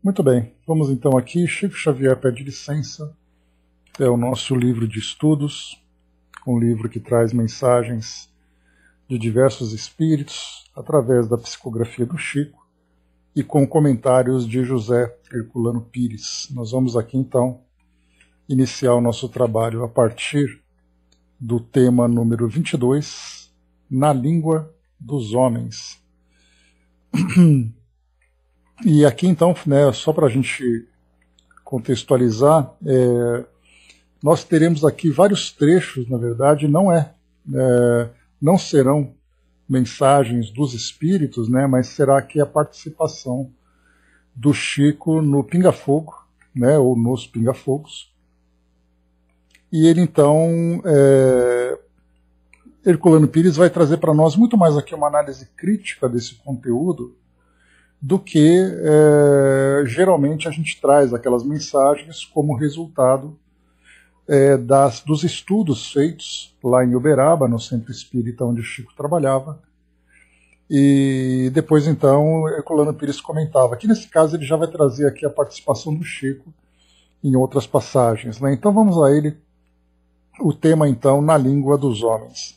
Muito bem, vamos então aqui. Chico Xavier Pede Licença é o nosso livro de estudos, um livro que traz mensagens de diversos espíritos através da psicografia do Chico e com comentários de José Herculano Pires. Nós vamos aqui então iniciar o nosso trabalho a partir do tema número 22, Na Língua dos Homens. E aqui então, né, só para a gente contextualizar, nós teremos aqui vários trechos, na verdade, não serão mensagens dos espíritos, né, mas será aqui a participação do Chico no Pinga Fogo, né, ou nos Pinga Fogos. E ele então, Herculano Pires vai trazer para nós muito mais aqui uma análise crítica desse conteúdo do que geralmente a gente traz aquelas mensagens como resultado dos estudos feitos lá em Uberaba, no Centro Espírita onde o Chico trabalhava. E depois então Herculano Pires comentava que nesse caso ele já vai trazer aqui a participação do Chico em outras passagens, né? Então vamos a ele, o tema então, Na Língua dos Homens.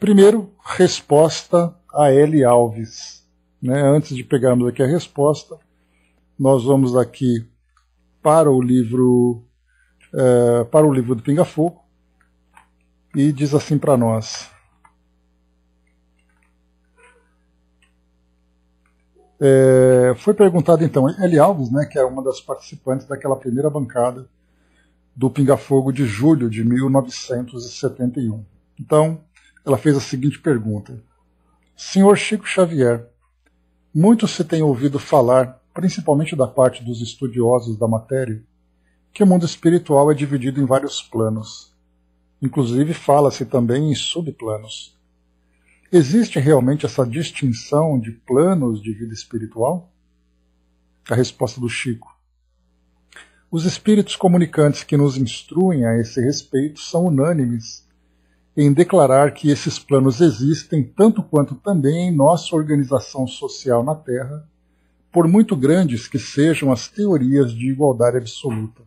Primeiro, resposta a L. Alves. Né? Antes de pegarmos aqui a resposta, nós vamos aqui para o livro do Pinga Fogo, e diz assim para nós: foi perguntado então, L. Alves, né, que é uma das participantes daquela primeira bancada do Pinga Fogo de julho de 1971. Então, ela fez a seguinte pergunta: Senhor Chico Xavier, muito se tem ouvido falar, principalmente da parte dos estudiosos da matéria, que o mundo espiritual é dividido em vários planos. Inclusive fala-se também em subplanos. Existe realmente essa distinção de planos de vida espiritual? A resposta do Chico: os espíritos comunicantes que nos instruem a esse respeito são unânimes em declarar que esses planos existem tanto quanto também em nossa organização social na Terra, por muito grandes que sejam as teorias de igualdade absoluta.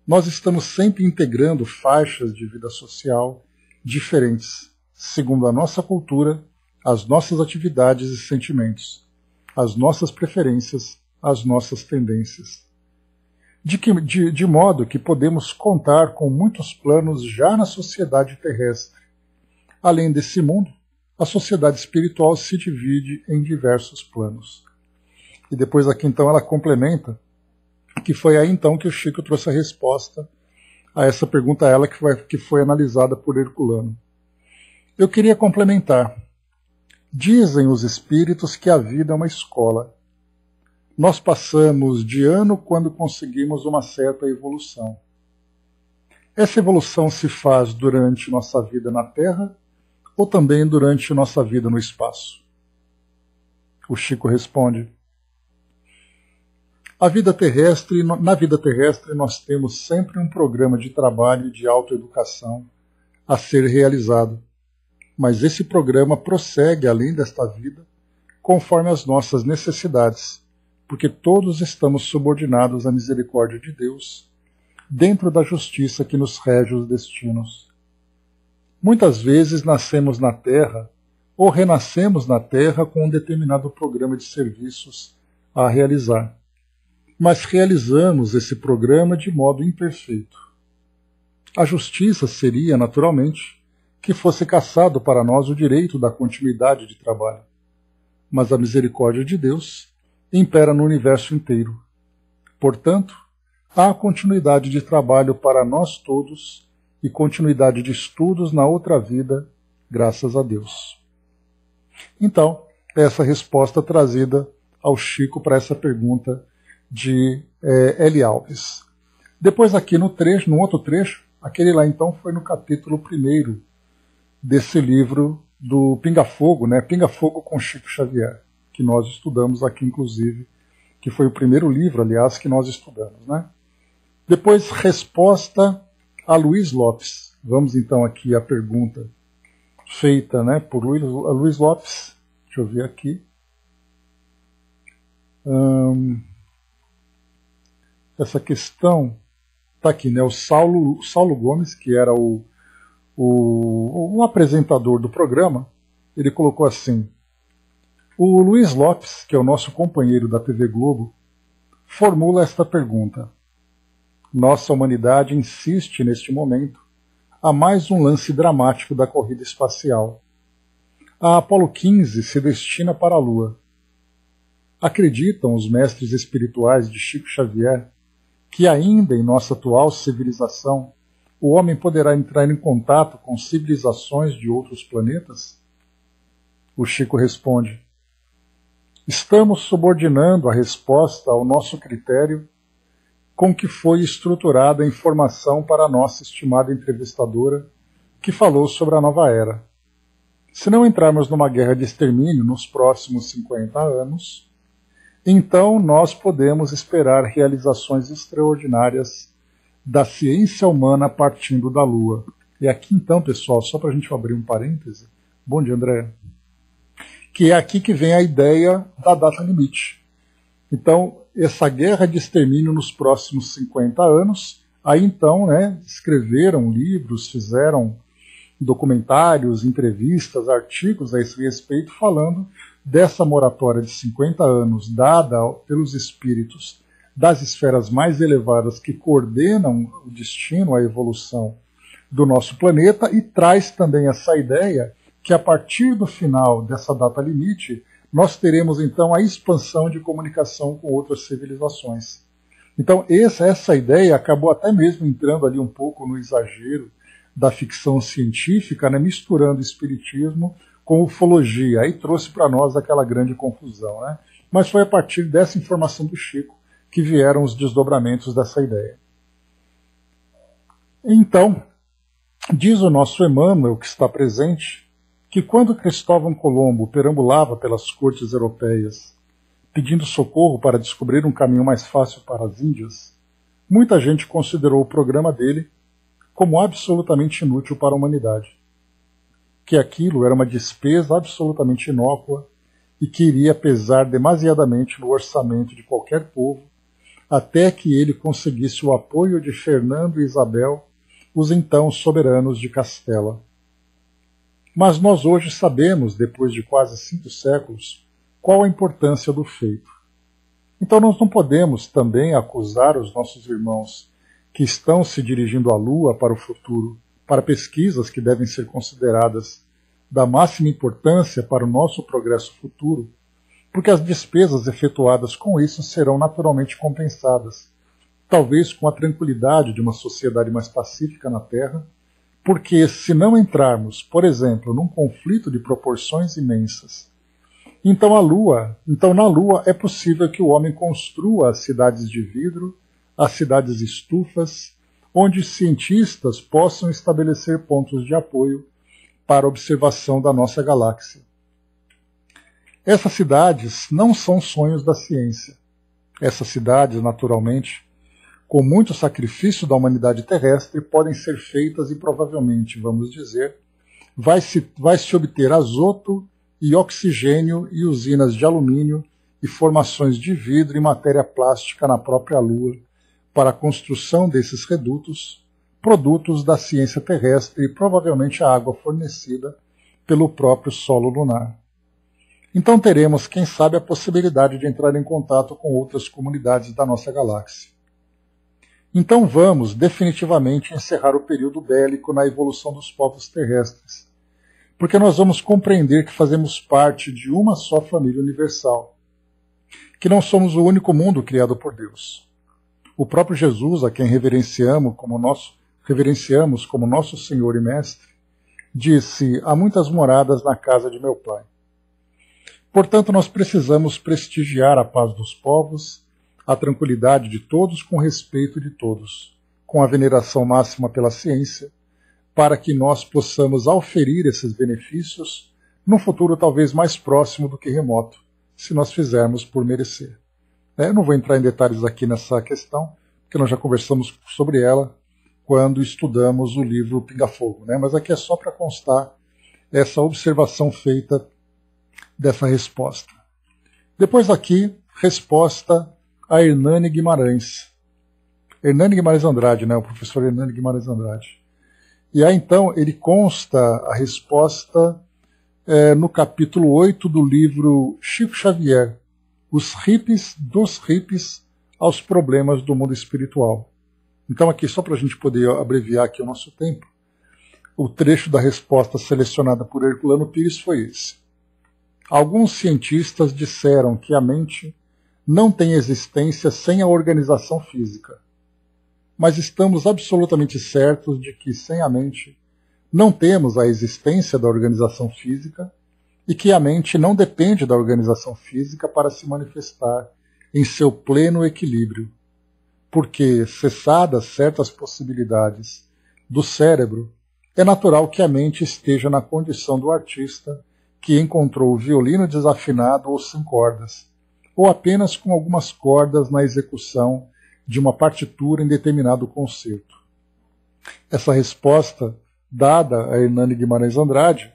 Nós estamos sempre integrando faixas de vida social diferentes, segundo a nossa cultura, as nossas atividades e sentimentos, as nossas preferências, as nossas tendências. De modo que podemos contar com muitos planos já na sociedade terrestre. Além desse mundo, a sociedade espiritual se divide em diversos planos. E depois aqui então ela complementa que foi aí então que o Chico trouxe a resposta a essa pergunta a ela que foi analisada por Herculano. Eu queria complementar. Dizem os espíritos que a vida é uma escola. Nós passamos de ano quando conseguimos uma certa evolução. Essa evolução se faz durante nossa vida na Terra ou também durante nossa vida no espaço? O Chico responde: na vida terrestre nós temos sempre um programa de trabalho e de autoeducação a ser realizado, mas esse programa prossegue além desta vida conforme as nossas necessidades, porque todos estamos subordinados à misericórdia de Deus, dentro da justiça que nos rege os destinos. Muitas vezes nascemos na Terra ou renascemos na Terra com um determinado programa de serviços a realizar, mas realizamos esse programa de modo imperfeito. A justiça seria, naturalmente, que fosse cassado para nós o direito da continuidade de trabalho, mas a misericórdia de Deus impera no universo inteiro. Portanto, há continuidade de trabalho para nós todos e continuidade de estudos na outra vida, graças a Deus. Então, essa resposta trazida ao Chico para essa pergunta de L. Alves. Depois aqui no outro trecho, aquele lá então foi no capítulo 1 desse livro do Pinga Fogo, né? Pinga Fogo com Chico Xavier, que nós estudamos aqui, inclusive, que foi o primeiro livro, aliás, que nós estudamos, né? Depois, resposta a Luiz Lopes. Vamos então aqui à pergunta feita, né, por Luiz Lopes. Deixa eu ver aqui. essa questão está aqui, né? O Saulo Gomes, que era o apresentador do programa, ele colocou assim: o Luiz Lopes, que é o nosso companheiro da TV Globo, formula esta pergunta. Nossa humanidade insiste, neste momento, a mais um lance dramático da corrida espacial. A Apollo 15 se destina para a Lua. Acreditam os mestres espirituais de Chico Xavier que ainda em nossa atual civilização o homem poderá entrar em contato com civilizações de outros planetas? O Chico responde: estamos subordinando a resposta ao nosso critério com que foi estruturada a informação para a nossa estimada entrevistadora, que falou sobre a nova era. Se não entrarmos numa guerra de extermínio nos próximos 50 anos, então nós podemos esperar realizações extraordinárias da ciência humana partindo da Lua. E aqui então, pessoal, só para a gente abrir um parêntese, bom dia, André, que é aqui que vem a ideia da data limite. Então, essa guerra de extermínio nos próximos 50 anos, aí então, né, escreveram livros, fizeram documentários, entrevistas, artigos a esse respeito, falando dessa moratória de 50 anos dada pelos espíritos das esferas mais elevadas que coordenam o destino, a evolução do nosso planeta, e traz também essa ideia que a partir do final dessa data limite nós teremos então a expansão de comunicação com outras civilizações. Então essa ideia acabou até mesmo entrando ali um pouco no exagero da ficção científica, né, misturando espiritismo com ufologia, aí trouxe para nós aquela grande confusão, né? Mas foi a partir dessa informação do Chico que vieram os desdobramentos dessa ideia. Então, diz o nosso Emmanuel, que está presente, que quando Cristóvão Colombo perambulava pelas cortes europeias, pedindo socorro para descobrir um caminho mais fácil para as Índias, muita gente considerou o programa dele como absolutamente inútil para a humanidade, que aquilo era uma despesa absolutamente inócua e que iria pesar demasiadamente no orçamento de qualquer povo, até que ele conseguisse o apoio de Fernando e Isabel, os então soberanos de Castela. Mas nós hoje sabemos, depois de quase 5 séculos, qual a importância do feito. Então nós não podemos também acusar os nossos irmãos que estão se dirigindo à Lua para o futuro, para pesquisas que devem ser consideradas da máxima importância para o nosso progresso futuro, porque as despesas efetuadas com isso serão naturalmente compensadas, talvez com a tranquilidade de uma sociedade mais pacífica na Terra, porque se não entrarmos, por exemplo, num conflito de proporções imensas, então na Lua é possível que o homem construa as cidades de vidro, as cidades estufas, onde cientistas possam estabelecer pontos de apoio para a observação da nossa galáxia. Essas cidades não são sonhos da ciência. Essas cidades, naturalmente, com muito sacrifício da humanidade terrestre, podem ser feitas e provavelmente, vamos dizer, vai se obter azoto e oxigênio e usinas de alumínio e formações de vidro e matéria plástica na própria Lua para a construção desses redutos, produtos da ciência terrestre e provavelmente a água fornecida pelo próprio solo lunar. Então teremos, quem sabe, a possibilidade de entrar em contato com outras comunidades da nossa galáxia. Então vamos definitivamente encerrar o período bélico na evolução dos povos terrestres, porque nós vamos compreender que fazemos parte de uma só família universal, que não somos o único mundo criado por Deus. O próprio Jesus, a quem reverenciamos como nosso Senhor e Mestre, disse: há muitas moradas na casa de meu Pai. Portanto, nós precisamos prestigiar a paz dos povos, a tranquilidade de todos com respeito de todos, com a veneração máxima pela ciência, para que nós possamos auferir esses benefícios num futuro talvez mais próximo do que remoto, se nós fizermos por merecer. Eu não vou entrar em detalhes aqui nessa questão, porque nós já conversamos sobre ela quando estudamos o livro Pinga Fogo, mas aqui é só para constar essa observação feita dessa resposta. Depois aqui, resposta a Hernani Guimarães. Hernani Guimarães Andrade, né, o professor Hernani Guimarães Andrade. E aí então ele consta a resposta no capítulo 8 do livro Chico Xavier, Os Hippies dos Hippies aos Problemas do Mundo Espiritual. Então aqui, só para a gente poder abreviar aqui o nosso tempo, o trecho da resposta selecionada por Herculano Pires foi esse. Alguns cientistas disseram que a mente não tem existência sem a organização física, mas estamos absolutamente certos de que sem a mente não temos a existência da organização física e que a mente não depende da organização física para se manifestar em seu pleno equilíbrio, porque, cessadas certas possibilidades do cérebro, é natural que a mente esteja na condição do artista que encontrou o violino desafinado ou sem cordas, ou apenas com algumas cordas na execução de uma partitura em determinado concerto. Essa resposta, dada a Hernani Guimarães Andrade,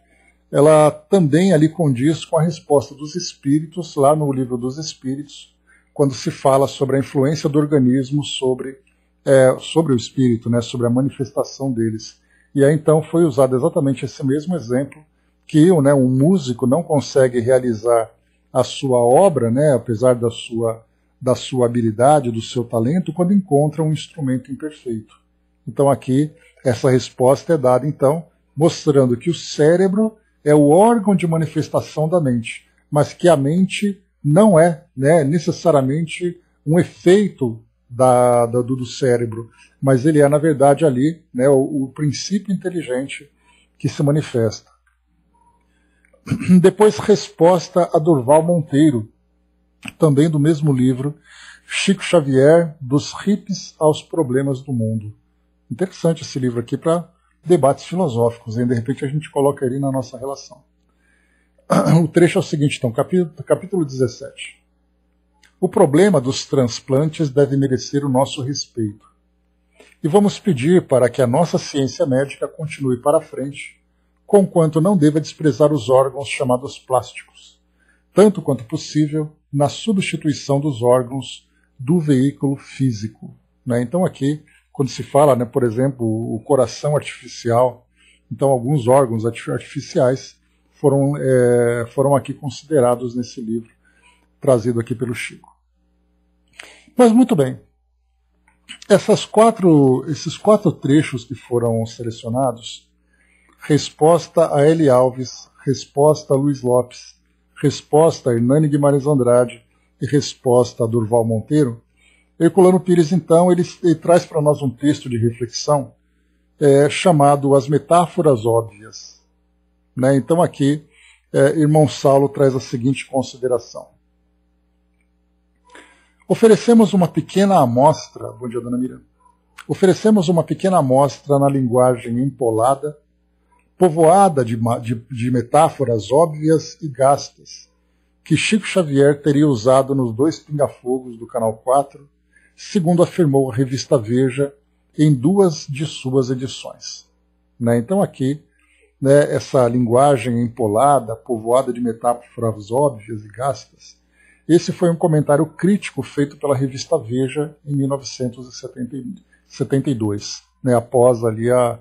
ela também ali condiz com a resposta dos espíritos, lá no Livro dos Espíritos, quando se fala sobre a influência do organismo sobre o espírito, né, sobre a manifestação deles. E aí então foi usado exatamente esse mesmo exemplo, que um músico não consegue realizar a sua obra, né, apesar da sua habilidade, do seu talento, quando encontra um instrumento imperfeito. Então aqui, essa resposta é dada, então, mostrando que o cérebro é o órgão de manifestação da mente, mas que a mente não é, né, necessariamente um efeito do cérebro, mas ele é, na verdade, ali, né, o princípio inteligente que se manifesta. Depois, resposta a Durval Monteiro, também do mesmo livro, Chico Xavier, dos Hippies aos Problemas do Mundo. Interessante esse livro aqui para debates filosóficos, e de repente a gente coloca ele na nossa relação. O trecho é o seguinte, então, capítulo 17. O problema dos transplantes deve merecer o nosso respeito. E vamos pedir para que a nossa ciência médica continue para frente, conquanto não deva desprezar os órgãos chamados plásticos, tanto quanto possível, na substituição dos órgãos do veículo físico. Né? Então aqui, quando se fala, né, por exemplo, o coração artificial, então alguns órgãos artificiais foram aqui considerados nesse livro, trazido aqui pelo Chico. Mas muito bem, esses quatro trechos que foram selecionados, resposta a L. Alves, resposta a Luiz Lopes, resposta a Hernani Guimarães Andrade e resposta a Durval Monteiro, Herculano Pires, então, ele traz para nós um texto de reflexão chamado As Metáforas Óbvias. Né? Então aqui, irmão Saulo traz a seguinte consideração. Oferecemos uma pequena amostra, bom dia, dona Miriam, oferecemos uma pequena amostra na linguagem empolada, povoada de metáforas óbvias e gastas, que Chico Xavier teria usado nos 2 pingafogos do Canal 4, segundo afirmou a revista Veja em 2 de suas edições. Né? Então aqui, né, essa linguagem empolada, povoada de metáforas óbvias e gastas, esse foi um comentário crítico feito pela revista Veja em 1972, né, após ali a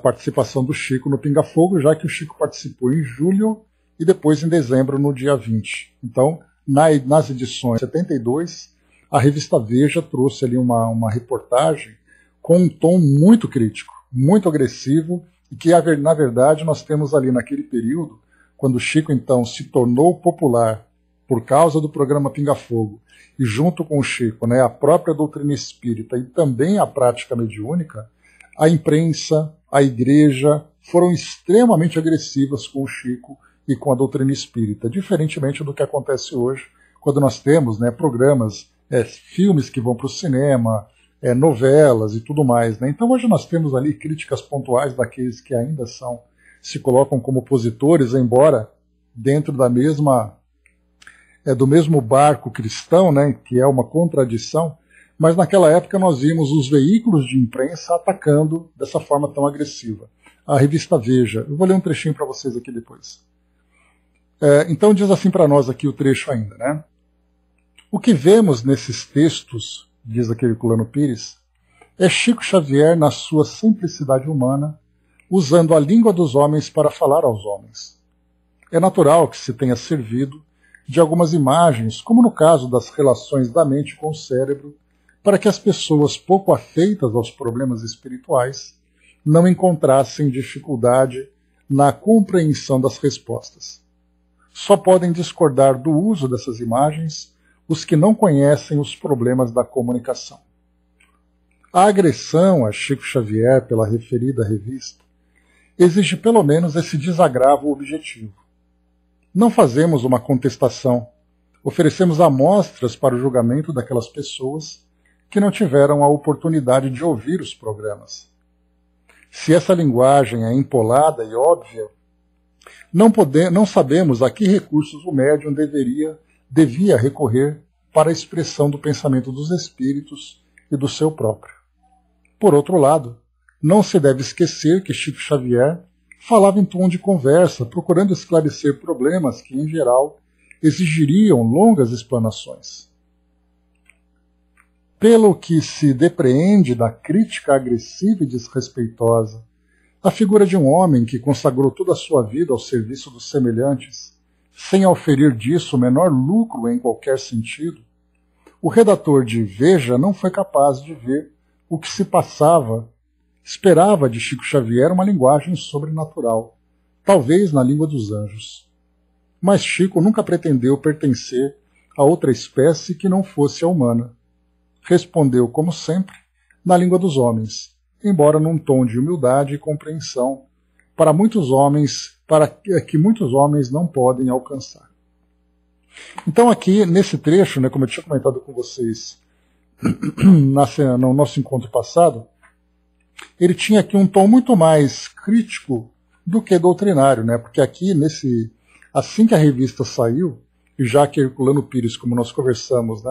participação do Chico no Pinga Fogo, já que o Chico participou em julho e depois em dezembro, no dia 20. Então, nas edições 72, a revista Veja trouxe ali uma reportagem com um tom muito crítico, muito agressivo, e que, na verdade, nós temos ali naquele período, quando o Chico, então, se tornou popular por causa do programa Pinga Fogo, e junto com o Chico, né, a própria doutrina espírita e também a prática mediúnica, a imprensa, a igreja foram extremamente agressivas com o Chico e com a doutrina espírita, diferentemente do que acontece hoje, quando nós temos, né, programas, filmes que vão para o cinema, novelas e tudo mais. Né? Então hoje nós temos ali críticas pontuais daqueles que ainda se colocam como opositores, embora dentro do mesmo barco cristão, né, que é uma contradição, mas naquela época nós vimos os veículos de imprensa atacando dessa forma tão agressiva. A revista Veja, eu vou ler um trechinho para vocês aqui depois. Então diz assim para nós aqui o trecho ainda, né? O que vemos nesses textos diz aquele Herculano Pires, é Chico Xavier na sua simplicidade humana, usando a língua dos homens para falar aos homens. É natural que se tenha servido de algumas imagens, como no caso das relações da mente com o cérebro, para que as pessoas pouco afeitas aos problemas espirituais não encontrassem dificuldade na compreensão das respostas. Só podem discordar do uso dessas imagens os que não conhecem os problemas da comunicação. A agressão a Chico Xavier pela referida revista exige pelo menos esse desagravo objetivo. Não fazemos uma contestação, oferecemos amostras para o julgamento daquelas pessoas que não tiveram a oportunidade de ouvir os programas. Se essa linguagem é empolada e óbvia, não sabemos a que recursos o médium devia recorrer para a expressão do pensamento dos espíritos e do seu próprio. Por outro lado, não se deve esquecer que Chico Xavier falava em tom de conversa, procurando esclarecer problemas que, em geral, exigiriam longas explanações. Pelo que se depreende da crítica agressiva e desrespeitosa, a figura de um homem que consagrou toda a sua vida ao serviço dos semelhantes, sem auferir disso o menor lucro em qualquer sentido, o redator de Veja não foi capaz de ver o que se passava. Esperava de Chico Xavier uma linguagem sobrenatural, talvez na língua dos anjos. Mas Chico nunca pretendeu pertencer a outra espécie que não fosse a humana. Respondeu, como sempre, na língua dos homens, embora num tom de humildade e compreensão para que muitos homens não podem alcançar. Então aqui, nesse trecho, como eu tinha comentado com vocês no nosso encontro passado, ele tinha aqui um tom muito mais crítico do que doutrinário, porque aqui, assim que a revista saiu, e já que Herculano Pires, como nós conversamos,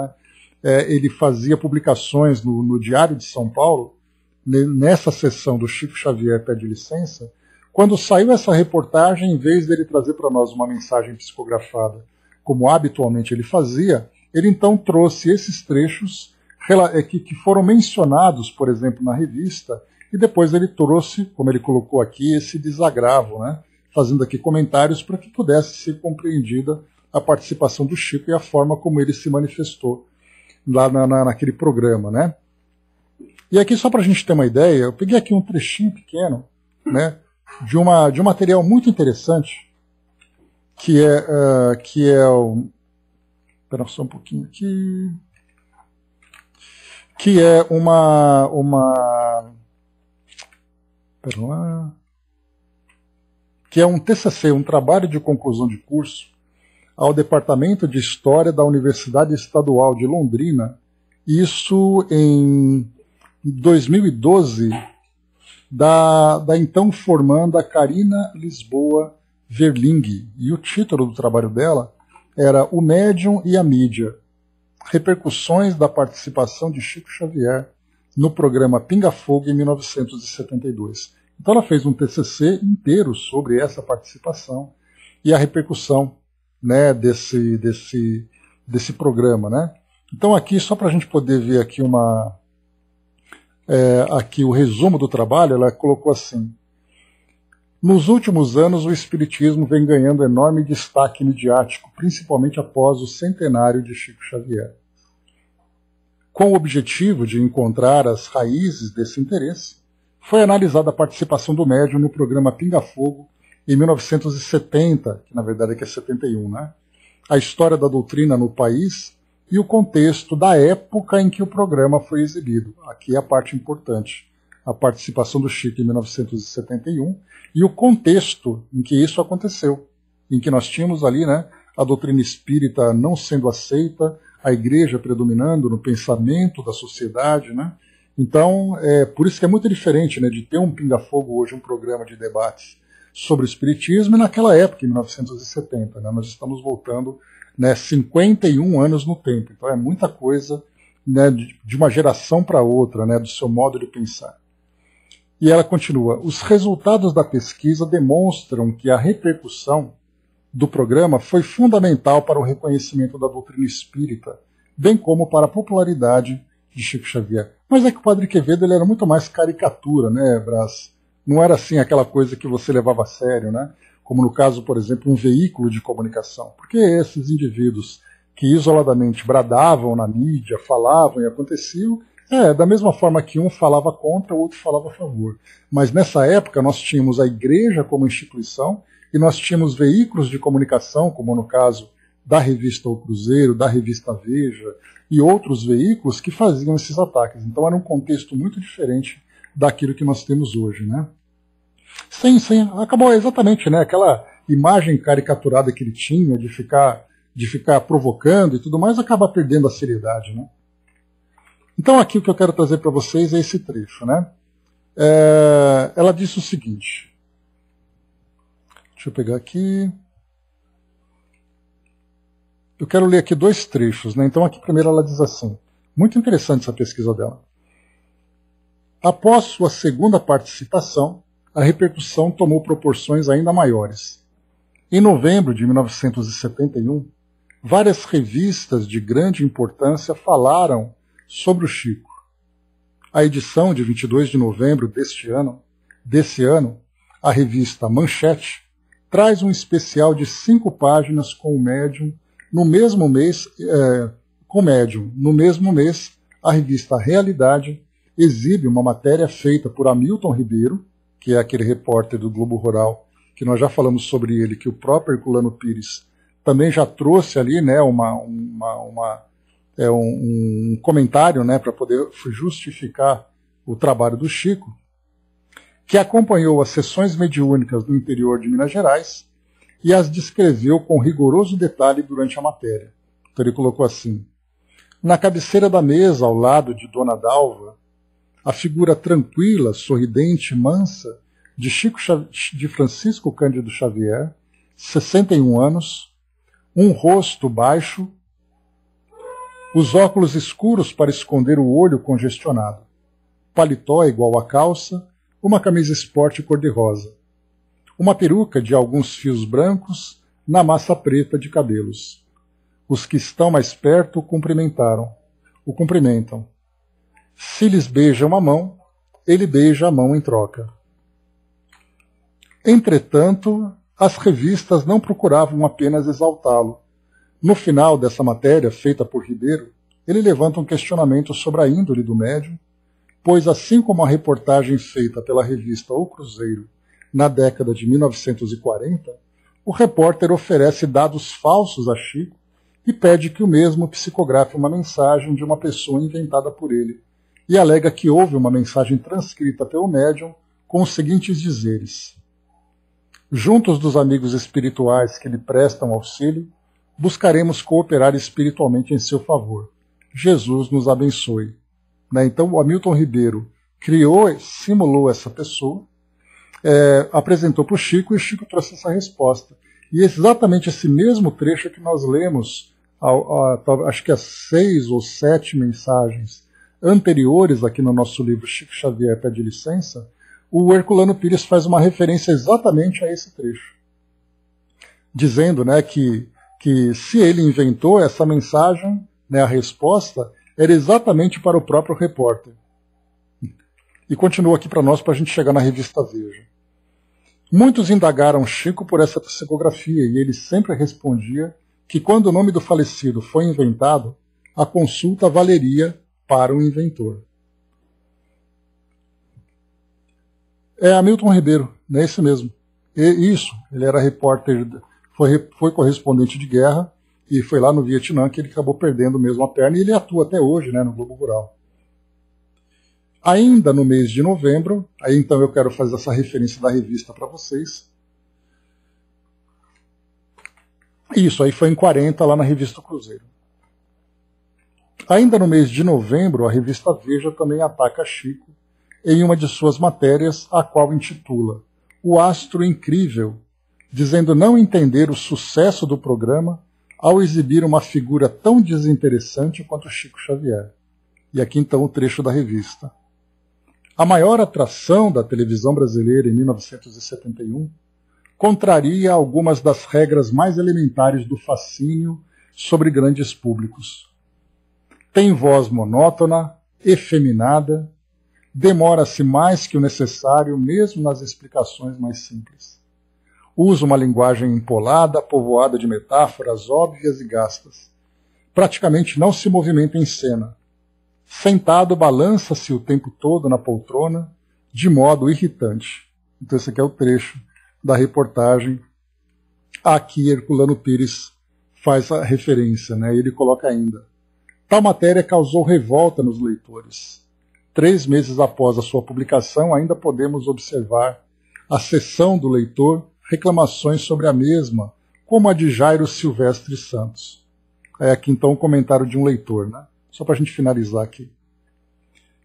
ele fazia publicações no Diário de São Paulo, nessa sessão do Chico Xavier Pede Licença, quando saiu essa reportagem, em vez dele trazer para nós uma mensagem psicografada, como habitualmente ele fazia, ele então trouxe esses trechos que foram mencionados, por exemplo, na revista, e depois ele trouxe, como ele colocou aqui, esse desagravo, fazendo aqui comentários para que pudesse ser compreendida a participação do Chico e a forma como ele se manifestou lá naquele programa. E aqui, só para a gente ter uma ideia, eu peguei aqui um trechinho pequeno de um material muito interessante, que é o... Espera só um pouquinho aqui... Que é que é um TCC, um trabalho de conclusão de curso, ao Departamento de História da Universidade Estadual de Londrina, isso em 2012, da então formanda Karina Lisboa Verling. E o título do trabalho dela era O Médium e a Mídia, repercussões da participação de Chico Xavier no programa Pinga Fogo em 1972. Então ela fez um TCC inteiro sobre essa participação e a repercussão desse programa. Então aqui, só para a gente poder ver aqui aqui o resumo do trabalho, ela colocou assim: nos últimos anos o espiritismo vem ganhando enorme destaque midiático, principalmente após o centenário de Chico Xavier. Com o objetivo de encontrar as raízes desse interesse, foi analisada a participação do médium no programa Pinga Fogo em 1970, que na verdade aqui é 71, a história da doutrina no país e o contexto da época em que o programa foi exibido. Aqui é a parte importante, a participação do Chico em 1971 e o contexto em que isso aconteceu, em que nós tínhamos ali a doutrina espírita não sendo aceita, a igreja predominando no pensamento da sociedade. Então, por isso que é muito diferente de ter um Pinga Fogo hoje, um programa de debates sobre o espiritismo, e naquela época, em 1970. Nós estamos voltando 51 anos no tempo. Então é muita coisa de uma geração para outra, do seu modo de pensar. E ela continua: os resultados da pesquisa demonstram que a repercussão do programa foi fundamental para o reconhecimento da doutrina espírita, bem como para a popularidade de Chico Xavier. Mas é que o Padre Quevedo ele era muito mais caricatura, né, Brás? Não era assim aquela coisa que você levava a sério, né? Como no caso, por exemplo, um veículo de comunicação. Porque esses indivíduos que isoladamente bradavam na mídia, falavam e aconteciam, da mesma forma que um falava contra, o outro falava a favor. Mas nessa época nós tínhamos a igreja como instituição e nós tínhamos veículos de comunicação, como no caso da revista O Cruzeiro, da revista Veja e outros veículos que faziam esses ataques. Então era um contexto muito diferente daquilo que nós temos hoje, né? Sim, acabou exatamente, né? Aquela imagem caricaturada que ele tinha de ficar provocando e tudo mais, acaba perdendo a seriedade, né? Então aqui o que eu quero trazer para vocês é esse trecho, né? Ela disse o seguinte, deixa eu pegar aqui, eu quero ler aqui 2 trechos, né? Então aqui primeiro ela diz assim, muito interessante essa pesquisa dela. Após sua segunda participação, a repercussão tomou proporções ainda maiores. Em novembro de 1971, várias revistas de grande importância falaram sobre o Chico. A edição de 22 de novembro desse ano, a revista Manchete, traz um especial de 5 páginas com o médium. No mesmo mês, a revista Realidade exibe uma matéria feita por Hamilton Ribeiro, que é aquele repórter do Globo Rural, que nós já falamos sobre ele, que o próprio Herculano Pires também já trouxe ali, né, um comentário, né, para poder justificar o trabalho do Chico, que acompanhou as sessões mediúnicas no interior de Minas Gerais e as descreveu com rigoroso detalhe durante a matéria. Então ele colocou assim, na cabeceira da mesa, ao lado de Dona Dalva, a figura tranquila, sorridente, mansa, de Francisco Cândido Xavier, 61 anos, um rosto baixo, os óculos escuros para esconder o olho congestionado, paletó igual à calça, uma camisa esporte cor-de-rosa, uma peruca de alguns fios brancos na massa preta de cabelos. Os que estão mais perto o cumprimentam. Se lhes beijam a mão, ele beija a mão em troca. Entretanto, as revistas não procuravam apenas exaltá-lo. No final dessa matéria, feita por Ribeiro, ele levanta um questionamento sobre a índole do médium, pois assim como a reportagem feita pela revista O Cruzeiro na década de 1940, o repórter oferece dados falsos a Chico e pede que o mesmo psicografe uma mensagem de uma pessoa inventada por ele, e alega que houve uma mensagem transcrita pelo médium com os seguintes dizeres: juntos dos amigos espirituais que lhe prestam auxílio, buscaremos cooperar espiritualmente em seu favor. Jesus nos abençoe. Né? Então o Hamilton Ribeiro simulou essa pessoa, apresentou para o Chico e o Chico trouxe essa resposta. E exatamente esse mesmo trecho que nós lemos, acho que as 6 ou 7 mensagens anteriores aqui no nosso livro Chico Xavier Pede Licença, o Herculano Pires faz uma referência exatamente a esse trecho, dizendo, né, que se ele inventou essa mensagem, né, a resposta era exatamente para o próprio repórter. E continua aqui para nós, para a gente chegar na revista Veja. Muitos indagaram Chico por essa psicografia e ele sempre respondia que quando o nome do falecido foi inventado, a consulta valeria para o inventor. É Hamilton Ribeiro, é esse mesmo. Ele era repórter, foi correspondente de guerra e foi lá no Vietnã que ele acabou perdendo mesmo a perna e ele atua até hoje, né, no Globo Rural. Ainda no mês de novembro, aí então eu quero fazer essa referência da revista para vocês. Isso, aí foi em 40 lá na revista Cruzeiro. Ainda no mês de novembro, a revista Veja também ataca Chico em uma de suas matérias, a qual intitula O Astro Incrível, dizendo não entender o sucesso do programa ao exibir uma figura tão desinteressante quanto Chico Xavier. E aqui então o trecho da revista. A maior atração da televisão brasileira em 1971 contraria algumas das regras mais elementares do fascínio sobre grandes públicos. Tem voz monótona, efeminada, demora-se mais que o necessário, mesmo nas explicações mais simples. Usa uma linguagem empolada, povoada de metáforas óbvias e gastas. Praticamente não se movimenta em cena. Sentado, balança-se o tempo todo na poltrona, de modo irritante. Então esse aqui é o trecho da reportagem a que Herculano Pires faz a referência, né? Ele coloca ainda: tal matéria causou revolta nos leitores. 3 meses após a sua publicação, ainda podemos observar a seção do leitor reclamações sobre a mesma, como a de Jairo Silvestre Santos. É aqui então um comentário de um leitor, né? Só para a gente finalizar aqui.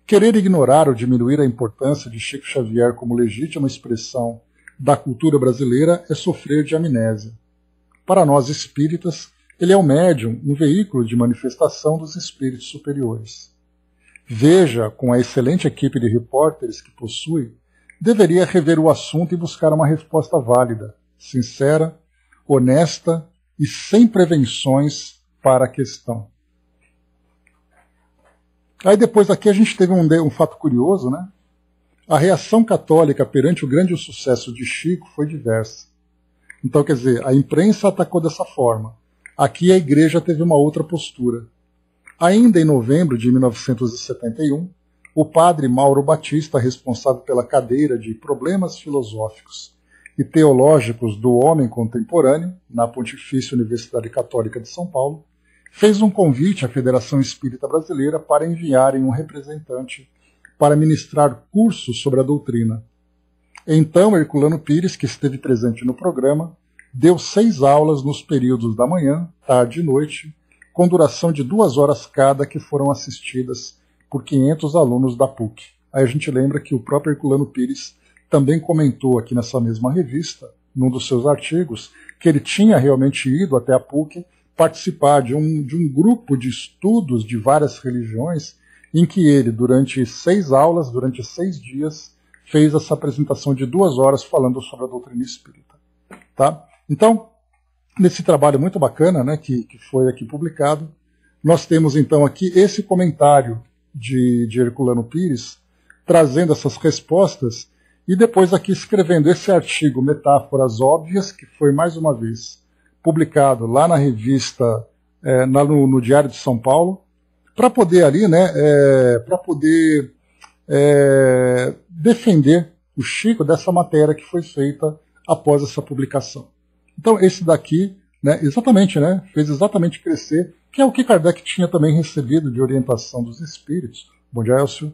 Querer ignorar ou diminuir a importância de Chico Xavier como legítima expressão da cultura brasileira é sofrer de amnésia. Para nós espíritas, ele é um médium, um veículo de manifestação dos espíritos superiores. Veja, com a excelente equipe de repórteres que possui, deveria rever o assunto e buscar uma resposta válida, sincera, honesta e sem prevenções para a questão. Aí depois aqui a gente teve um fato curioso, né? A reação católica perante o grande sucesso de Chico foi diversa. Então, quer dizer, a imprensa atacou dessa forma. Aqui a igreja teve uma outra postura. Ainda em novembro de 1971, o padre Mauro Batista, responsável pela cadeira de Problemas Filosóficos e Teológicos do Homem Contemporâneo, na Pontifícia Universidade Católica de São Paulo, fez um convite à Federação Espírita Brasileira para enviarem um representante para ministrar cursos sobre a doutrina. Então, Herculano Pires, que esteve presente no programa, deu 6 aulas nos períodos da manhã, tarde e noite, com duração de 2 horas cada, que foram assistidas por 500 alunos da PUC. Aí a gente lembra que o próprio Herculano Pires também comentou aqui nessa mesma revista, num dos seus artigos, que ele tinha realmente ido até a PUC participar de um grupo de estudos de várias religiões, em que ele, durante 6 aulas, durante 6 dias, fez essa apresentação de 2 horas falando sobre a doutrina espírita. Tá? Então, nesse trabalho muito bacana, né, que foi aqui publicado, nós temos então aqui esse comentário de Herculano Pires, trazendo essas respostas, e depois aqui escrevendo esse artigo Metáforas Óbvias, que foi mais uma vez publicado lá na revista, no Diário de São Paulo, para poder ali, né, defender o Chico dessa matéria que foi feita após essa publicação. Então esse daqui, né, exatamente, né, fez exatamente crescer, que é o que Kardec tinha também recebido de orientação dos espíritos. Bom dia, Elcio.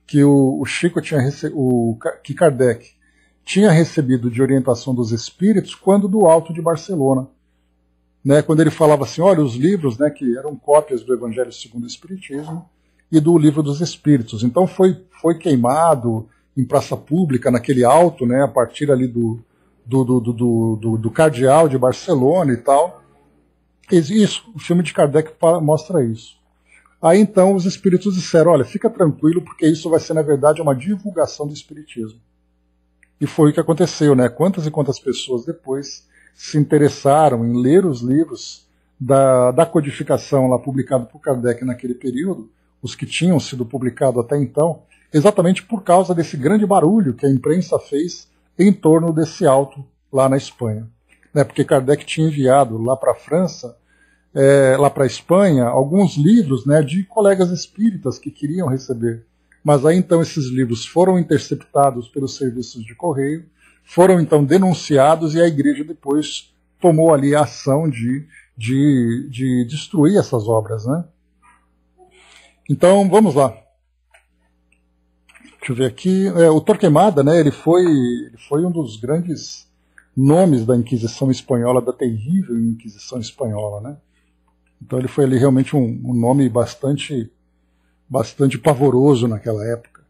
Que o Chico que Kardec tinha recebido de orientação dos espíritos quando do Alto de Barcelona. Né, quando ele falava assim, olha, os livros, né, que eram cópias do Evangelho segundo o Espiritismo e do Livro dos Espíritos. Então foi queimado em praça pública, naquele alto, né, a partir ali do Cardeal de Barcelona e tal. Isso, o filme de Kardec mostra isso. Aí então os espíritos disseram, olha, fica tranquilo, porque isso vai ser, na verdade, uma divulgação do Espiritismo. E foi o que aconteceu, né? Quantas e quantas pessoas depois se interessaram em ler os livros da codificação lá publicado por Kardec naquele período, os que tinham sido publicados até então, exatamente por causa desse grande barulho que a imprensa fez em torno desse alto lá na Espanha. Né? Porque Kardec tinha enviado lá para a França, lá para a Espanha, alguns livros, né, de colegas espíritas que queriam receber. Mas aí então esses livros foram interceptados pelos serviços de correio, foram então denunciados e a igreja depois tomou ali a ação de destruir essas obras. Né? Então vamos lá. Deixa eu ver aqui. O Torquemada, né, ele foi um dos grandes nomes da Inquisição Espanhola, da terrível Inquisição Espanhola. Né? Então ele foi ali realmente um nome bastante pavoroso naquela época.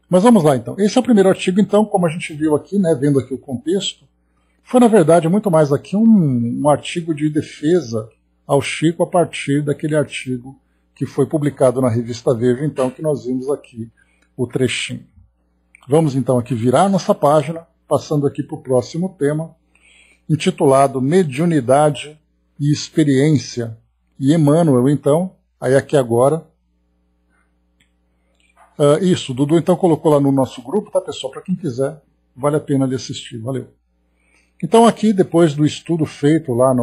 Mas vamos lá então. Esse é o primeiro artigo, então, como a gente viu aqui, né, vendo aqui o contexto, foi na verdade muito mais aqui um artigo de defesa ao Chico a partir daquele artigo que foi publicado na revista Veja, então, que nós vimos aqui o trechinho. Vamos então aqui virar nossa página, passando aqui para o próximo tema, intitulado Mediunidade e Experiência. E Emmanuel, então, aí aqui agora, Isso, o Dudu então colocou lá no nosso grupo, tá, pessoal? Para quem quiser, vale a pena de assistir. Valeu. Então aqui, depois do estudo feito lá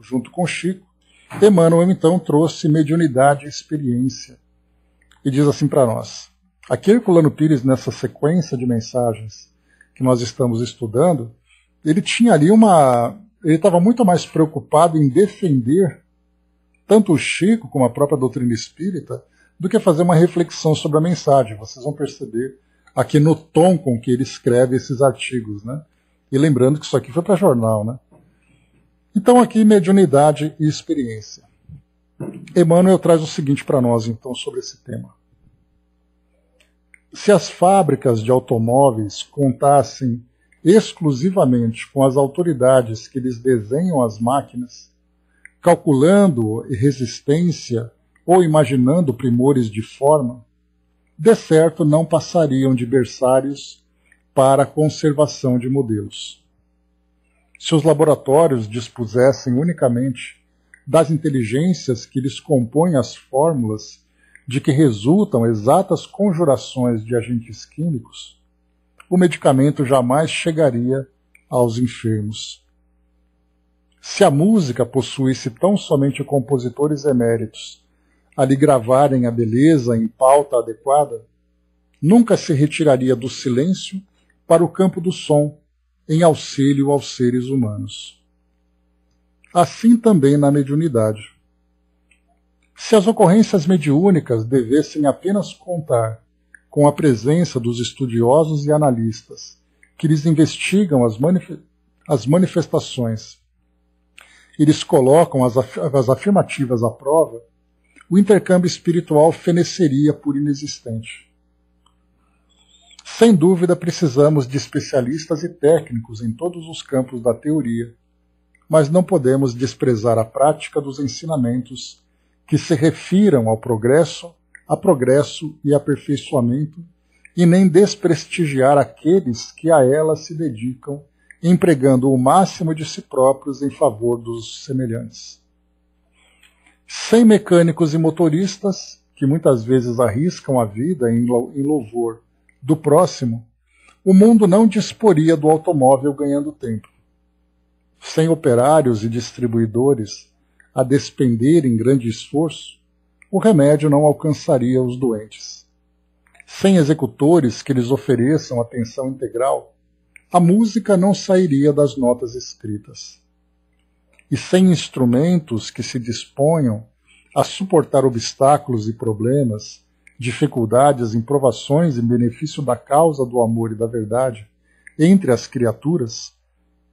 junto com o Chico, Emmanuel então trouxe mediunidade e experiência. E diz assim para nós. Aqui, Herculano Pires, nessa sequência de mensagens que nós estamos estudando, ele tinha ali ele estava muito mais preocupado em defender tanto o Chico como a própria doutrina espírita do que fazer uma reflexão sobre a mensagem. Vocês vão perceber aqui no tom com que ele escreve esses artigos, né? E lembrando que isso aqui foi para jornal, né? Então aqui, mediunidade e experiência. Emmanuel traz o seguinte para nós, então, sobre esse tema. Se as fábricas de automóveis contassem exclusivamente com as autoridades que lhes desenham as máquinas, calculando resistência ou imaginando primores de forma, de certo não passariam de berçários para a conservação de modelos. Se os laboratórios dispusessem unicamente das inteligências que lhes compõem as fórmulas de que resultam exatas conjurações de agentes químicos, o medicamento jamais chegaria aos enfermos. Se a música possuísse tão somente compositores eméritos a lhe gravarem a beleza em pauta adequada, nunca se retiraria do silêncio para o campo do som, em auxílio aos seres humanos. Assim também na mediunidade. Se as ocorrências mediúnicas devessem apenas contar com a presença dos estudiosos e analistas que lhes investigam as manifestações e lhes colocam as afirmativas à prova, o intercâmbio espiritual feneceria por inexistente. Sem dúvida, precisamos de especialistas e técnicos em todos os campos da teoria, mas não podemos desprezar a prática dos ensinamentos que se refiram a progresso e aperfeiçoamento, e nem desprestigiar aqueles que a ela se dedicam, empregando o máximo de si próprios em favor dos semelhantes. Sem mecânicos e motoristas, que muitas vezes arriscam a vida em louvor do próximo, o mundo não disporia do automóvel ganhando tempo. Sem operários e distribuidores a despenderem grande esforço, o remédio não alcançaria os doentes. Sem executores que lhes ofereçam atenção integral, a música não sairia das notas escritas. E sem instrumentos que se disponham a suportar obstáculos e problemas, dificuldades, improvações em benefício da causa do amor e da verdade entre as criaturas,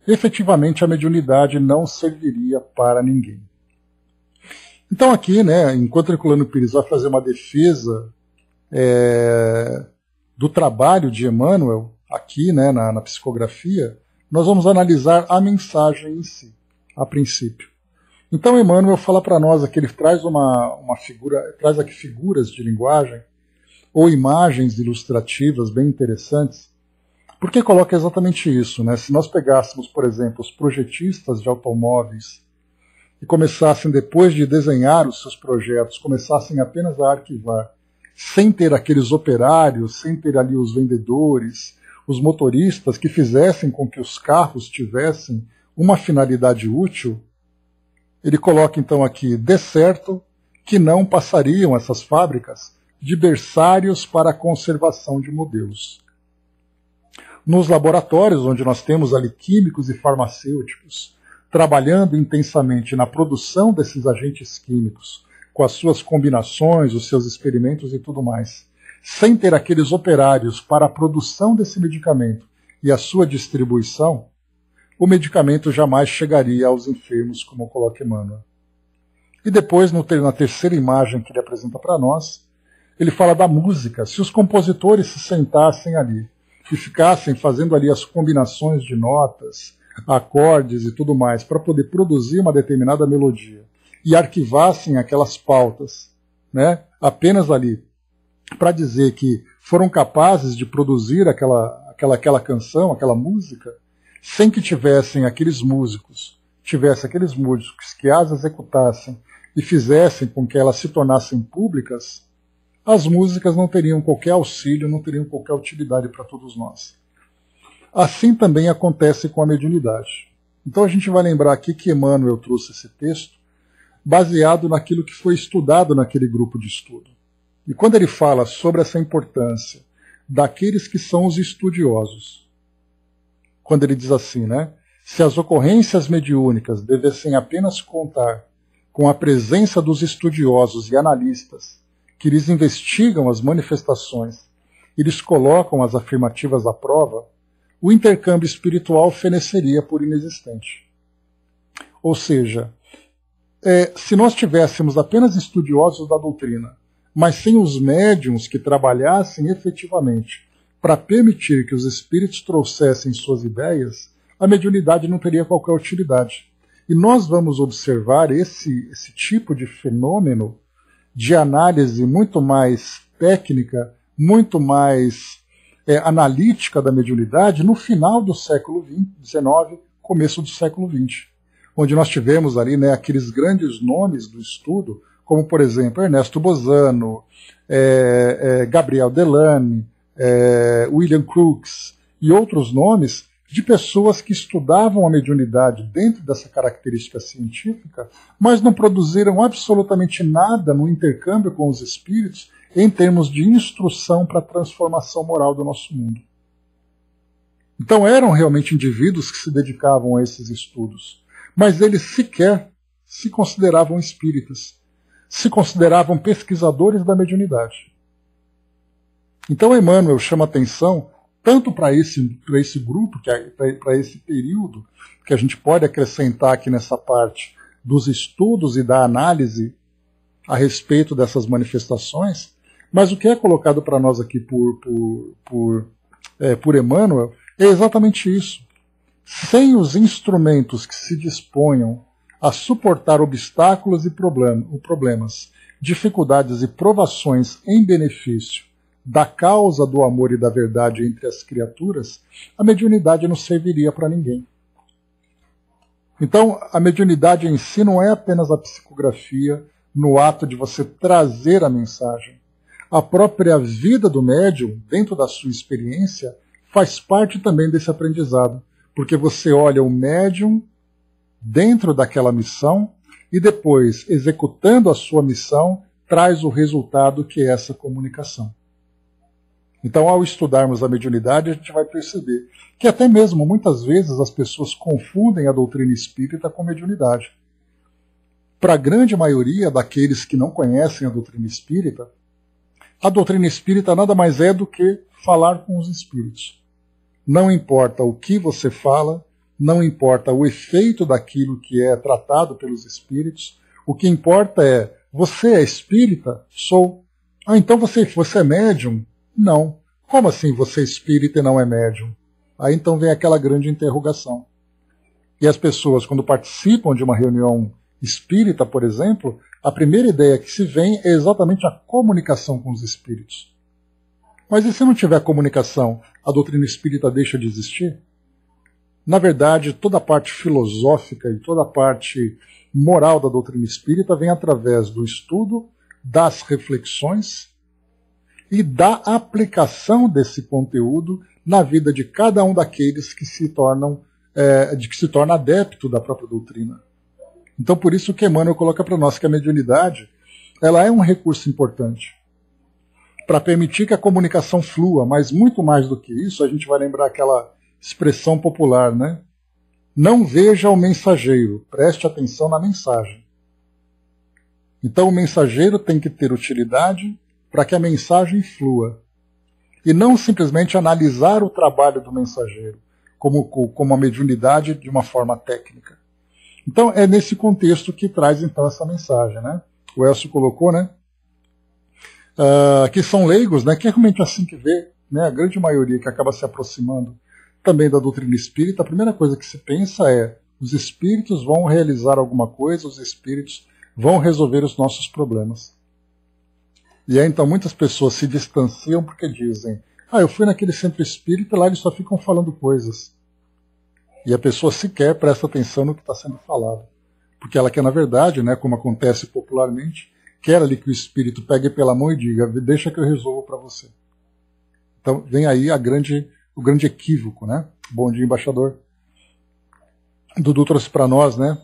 efetivamente a mediunidade não serviria para ninguém. Então aqui, né, enquanto Herculano Pires vai fazer uma defesa do trabalho de Emmanuel, aqui, né, na psicografia, nós vamos analisar a mensagem em si, a princípio. Então Emmanuel fala para nós aqui, ele traz traz aqui figuras de linguagem ou imagens ilustrativas bem interessantes, porque coloca exatamente isso, né? Se nós pegássemos, por exemplo, os projetistas de automóveis e começassem, depois de desenhar os seus projetos, começassem apenas a arquivar, sem ter aqueles operários, sem ter ali os vendedores, os motoristas que fizessem com que os carros tivessem uma finalidade útil, ele coloca então aqui, de certo, que não passariam essas fábricas de berçários para a conservação de modelos. Nos laboratórios, onde nós temos ali químicos e farmacêuticos, trabalhando intensamente na produção desses agentes químicos, com as suas combinações, os seus experimentos e tudo mais, sem ter aqueles operários para a produção desse medicamento e a sua distribuição, o medicamento jamais chegaria aos enfermos, como coloca Emmanuel. E depois, na terceira imagem que ele apresenta para nós, ele fala da música. Se os compositores se sentassem ali e ficassem fazendo ali as combinações de notas, acordes e tudo mais, para poder produzir uma determinada melodia, e arquivassem aquelas pautas, né, apenas ali, para dizer que foram capazes de produzir aquela canção, aquela música, sem que tivessem aqueles músicos que as executassem e fizessem com que elas se tornassem públicas, as músicas não teriam qualquer auxílio, não teriam qualquer utilidade para todos nós. Assim também acontece com a mediunidade. Então a gente vai lembrar aqui que Emmanuel trouxe esse texto baseado naquilo que foi estudado naquele grupo de estudo. E quando ele fala sobre essa importância daqueles que são os estudiosos, quando ele diz assim, né? Se as ocorrências mediúnicas devessem apenas contar com a presença dos estudiosos e analistas que lhes investigam as manifestações e lhes colocam as afirmativas à prova, o intercâmbio espiritual feneceria por inexistente. Ou seja, se nós tivéssemos apenas estudiosos da doutrina, mas sem os médiuns que trabalhassem efetivamente para permitir que os espíritos trouxessem suas ideias, a mediunidade não teria qualquer utilidade. E nós vamos observar esse tipo de fenômeno de análise muito mais técnica, muito mais analítica da mediunidade no final do século XIX, começo do século XX, onde nós tivemos ali, né, aqueles grandes nomes do estudo, como, por exemplo, Ernesto Bozano, Gabriel Delane, William Crookes e outros nomes de pessoas que estudavam a mediunidade dentro dessa característica científica, mas não produziram absolutamente nada no intercâmbio com os espíritos em termos de instrução para a transformação moral do nosso mundo. Então eram realmente indivíduos que se dedicavam a esses estudos, mas eles sequer se consideravam espíritas, se consideravam pesquisadores da mediunidade. Então Emmanuel chama atenção tanto para esse grupo, para esse período, que a gente pode acrescentar aqui nessa parte dos estudos e da análise a respeito dessas manifestações, mas o que é colocado para nós aqui por Emmanuel é exatamente isso. Sem os instrumentos que se disponham a suportar obstáculos e problemas, dificuldades e provações em benefício da causa do amor e da verdade entre as criaturas, a mediunidade não serviria para ninguém. Então, a mediunidade em si não é apenas a psicografia no ato de você trazer a mensagem. A própria vida do médium, dentro da sua experiência, faz parte também desse aprendizado, porque você olha o médium dentro daquela missão e depois, executando a sua missão, traz o resultado que é essa comunicação. Então, ao estudarmos a mediunidade, a gente vai perceber que até mesmo, muitas vezes, as pessoas confundem a doutrina espírita com mediunidade. Para a grande maioria daqueles que não conhecem a doutrina espírita nada mais é do que falar com os espíritos. Não importa o que você fala, não importa o efeito daquilo que é tratado pelos espíritos, o que importa é, você é espírita? Sou. Ah, então você é médium? Não. Como assim você é espírita e não é médium? Aí então vem aquela grande interrogação. E as pessoas, quando participam de uma reunião espírita, por exemplo, a primeira ideia que se vem é exatamente a comunicação com os espíritos. Mas e se não tiver comunicação, a doutrina espírita deixa de existir? Na verdade, toda a parte filosófica e toda a parte moral da doutrina espírita vem através do estudo, das reflexões e da aplicação desse conteúdo na vida de cada um daqueles que se torna adepto da própria doutrina. Então, por isso que Emmanuel coloca para nós que a mediunidade ela é um recurso importante para permitir que a comunicação flua, mas muito mais do que isso, a gente vai lembrar aquela expressão popular, né? Não veja o mensageiro, preste atenção na mensagem. Então, o mensageiro tem que ter utilidade para que a mensagem flua. E não simplesmente analisar o trabalho do mensageiro, como a mediunidade de uma forma técnica. Então, é nesse contexto que traz então essa mensagem, né? O Elcio colocou, né? Que são leigos, né? Que é realmente assim que vê, né? A grande maioria que acaba se aproximando também da doutrina espírita, a primeira coisa que se pensa é os espíritos vão realizar alguma coisa, os espíritos vão resolver os nossos problemas. E aí, então, muitas pessoas se distanciam porque dizem, eu fui naquele centro espírita, lá eles só ficam falando coisas. E a pessoa sequer presta atenção no que está sendo falado. Porque ela quer, na verdade, né, como acontece popularmente, quer ali que o espírito pegue pela mão e diga, deixa que eu resolvo para você. Então vem aí o grande equívoco, né? Bom dia, embaixador. Dudu trouxe para nós, né?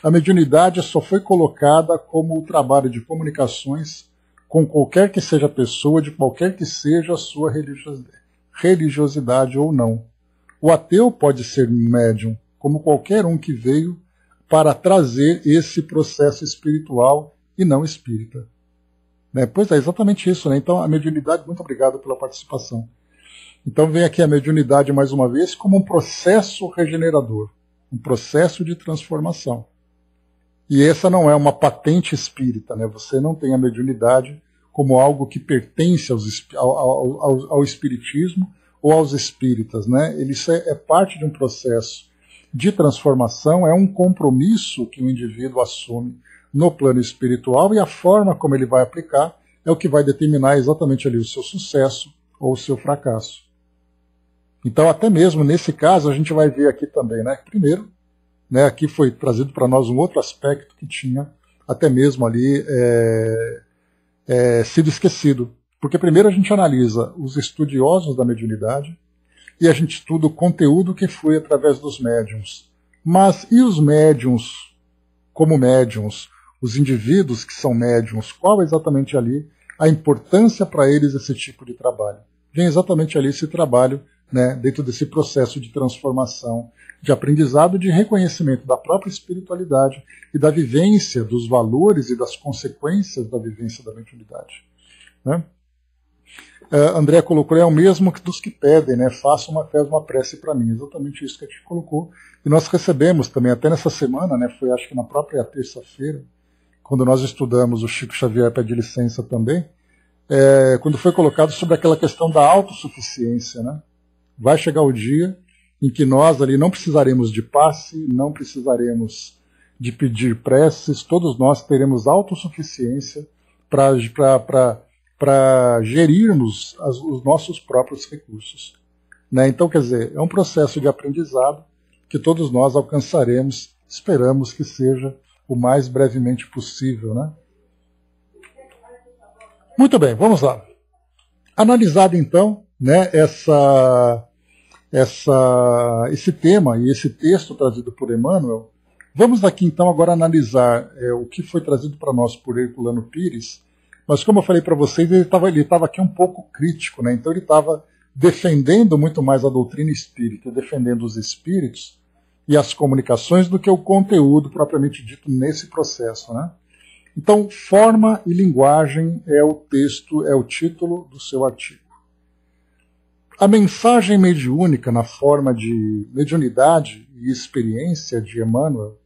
A mediunidade só foi colocada como o trabalho de comunicações com qualquer que seja a pessoa, de qualquer que seja a sua religiosidade ou não. O ateu pode ser médium, como qualquer um que veio para trazer esse processo espiritual e não espírita. Né? Pois é, exatamente isso. Né? Então, a mediunidade, muito obrigado pela participação. Então, vem aqui a mediunidade, mais uma vez, como um processo regenerador, um processo de transformação. E essa não é uma patente espírita. Né? Você não tem a mediunidade como algo que pertence ao espiritismo ou aos espíritas. Né? Ele é parte de um processo de transformação, é um compromisso que o indivíduo assume no plano espiritual, e a forma como ele vai aplicar é o que vai determinar exatamente ali o seu sucesso ou o seu fracasso. Então, até mesmo nesse caso, a gente vai ver aqui também, né? Primeiro, né, aqui foi trazido para nós um outro aspecto que tinha até mesmo ali sido esquecido. Porque primeiro a gente analisa os estudiosos da mediunidade e a gente estuda o conteúdo que foi através dos médiuns. Mas e os médiuns como médiuns? Os indivíduos que são médiuns, qual é exatamente ali a importância para eles esse tipo de trabalho? Vem exatamente ali esse trabalho, né, dentro desse processo de transformação, de aprendizado, de reconhecimento da própria espiritualidade e da vivência dos valores e das consequências da vivência da mediunidade. Né? André colocou, é o mesmo dos que pedem, né? Faça uma prece para mim. Exatamente isso que a gente colocou. E nós recebemos também, até nessa semana, né? Foi acho que na própria terça-feira, quando nós estudamos o Chico Xavier pede licença também, quando foi colocado sobre aquela questão da autossuficiência, né? Vai chegar o dia em que nós ali não precisaremos de passe, não precisaremos de pedir preces, todos nós teremos autossuficiência para gerirmos os nossos próprios recursos. Né? Então, quer dizer, é um processo de aprendizado que todos nós alcançaremos, esperamos que seja o mais brevemente possível. Né? Muito bem, vamos lá. Analisado então, né, esse tema e esse texto trazido por Emmanuel, vamos aqui então agora analisar o que foi trazido para nós por Herculano Pires. Mas como eu falei para vocês, ele estava aqui um pouco crítico, né? Então ele estava defendendo muito mais a doutrina espírita, defendendo os espíritos e as comunicações do que o conteúdo propriamente dito nesse processo, né? Então, forma e linguagem é o texto, é o título do seu artigo. A mensagem mediúnica na forma de mediunidade e experiência de Emmanuel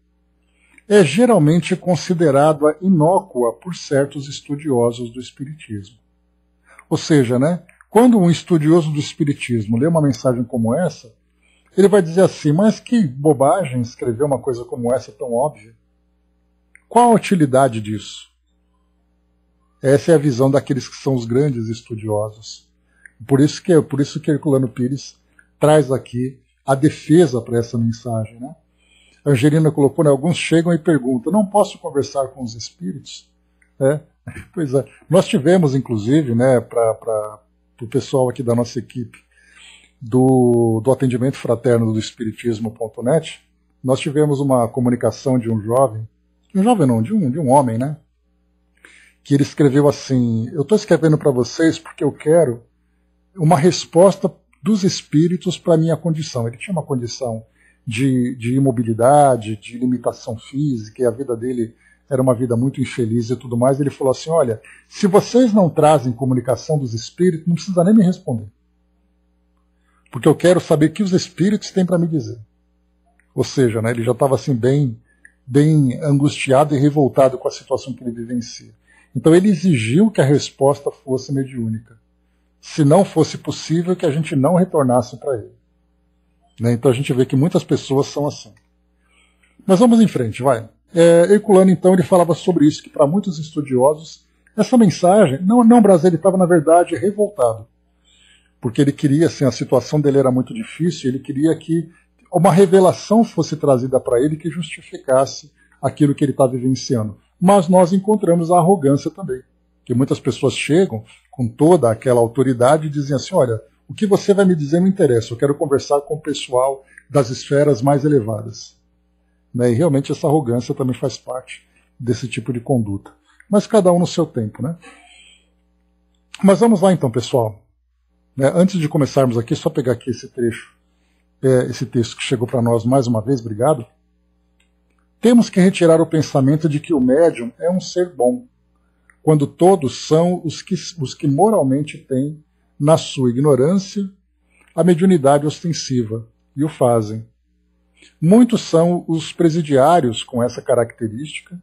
é geralmente considerada inócua por certos estudiosos do Espiritismo. Ou seja, né, quando um estudioso do Espiritismo lê uma mensagem como essa, ele vai dizer assim, mas que bobagem escrever uma coisa como essa tão óbvia. Qual a utilidade disso? Essa é a visão daqueles que são os grandes estudiosos. Por isso que Herculano Pires traz aqui a defesa para essa mensagem, né? A Angelina colocou, né, alguns chegam e perguntam, não posso conversar com os espíritos? Pois é, nós tivemos, inclusive, né, para o pessoal aqui da nossa equipe do atendimento fraterno do Espiritismo.net, nós tivemos uma comunicação de um homem, né, que ele escreveu assim, eu estou escrevendo para vocês porque eu quero uma resposta dos espíritos para a minha condição. Ele tinha uma condição de imobilidade, de limitação física, e a vida dele era uma vida muito infeliz e tudo mais. Ele falou assim, olha, se vocês não trazem comunicação dos espíritos, não precisa nem me responder. Porque eu quero saber o que os espíritos têm para me dizer. Ou seja, né, ele já estava assim bem angustiado e revoltado com a situação que ele vivencia. Então ele exigiu que a resposta fosse mediúnica. Se não fosse possível, que a gente não retornasse para ele. Né? Então a gente vê que muitas pessoas são assim. Mas vamos em frente, vai. Herculano, então, ele falava sobre isso, que para muitos estudiosos, essa mensagem, não, Brasil, ele estava, na verdade, revoltado. Porque ele queria, assim, a situação dele era muito difícil, ele queria que uma revelação fosse trazida para ele que justificasse aquilo que ele está vivenciando. mas nós encontramos a arrogância também. Que muitas pessoas chegam com toda aquela autoridade e dizem assim, olha, o que você vai me dizer não interessa, eu quero conversar com o pessoal das esferas mais elevadas. Né? E realmente essa arrogância também faz parte desse tipo de conduta. Mas cada um no seu tempo, né? Mas vamos lá então, pessoal. Antes de começarmos aqui, só pegar aqui esse trecho, esse texto que chegou para nós mais uma vez, obrigado. Temos que retirar o pensamento de que o médium é um ser bom, quando todos são os que moralmente têm, na sua ignorância, a mediunidade ostensiva, e o fazem. Muitos são os presidiários com essa característica,